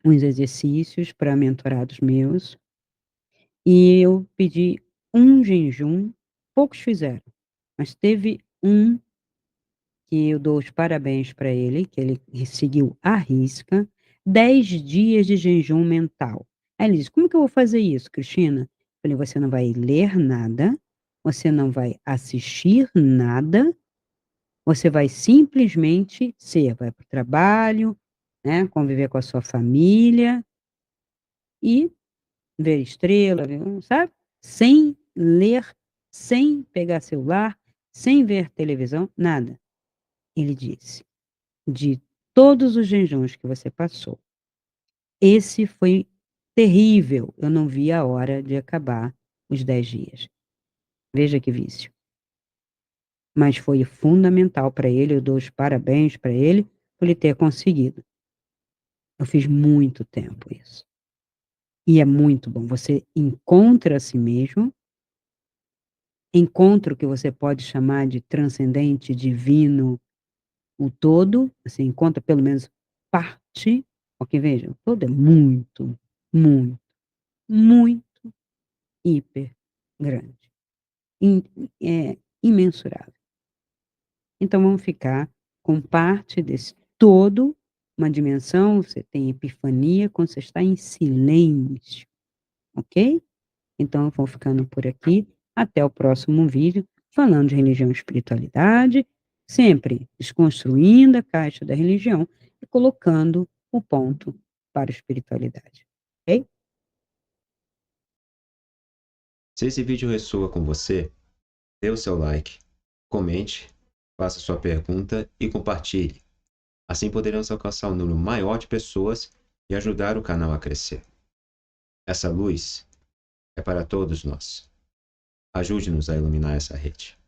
uns exercícios para mentorados meus, e eu pedi um jejum, poucos fizeram, mas teve um que eu dou os parabéns para ele, que ele seguiu à risca, 10 dias de jejum mental. Aí ele disse: "Como que eu vou fazer isso, Cristina?" Falei: "Você não vai ler nada, você não vai assistir nada, você vai simplesmente ser, vai para o trabalho, né, conviver com a sua família e ver estrela, ver sabe, sem ler, sem pegar celular, sem ver televisão, nada". Ele disse: "De todos os jejuns que você passou, esse foi terrível, eu não vi a hora de acabar os 10 dias". Veja que vício. Mas foi fundamental para ele, eu dou os parabéns para ele, por ele ter conseguido. Eu fiz muito tempo isso. E é muito bom, você encontra a si mesmo, encontra o que você pode chamar de transcendente, divino, o todo, você encontra pelo menos parte, porque veja, o todo é muito, muito, muito hiper grande, in é imensurável. Então vamos ficar com parte desse todo, uma dimensão, você tem epifania quando você está em silêncio, ok? Então eu vou ficando por aqui, até o próximo vídeo, falando de religião e espiritualidade, sempre desconstruindo a caixa da religião e colocando o ponto para a espiritualidade, ok? Se esse vídeo ressoa com você, dê o seu like, comente, faça sua pergunta e compartilhe. Assim poderemos alcançar um número maior de pessoas e ajudar o canal a crescer. Essa luz é para todos nós. Ajude-nos a iluminar essa rede.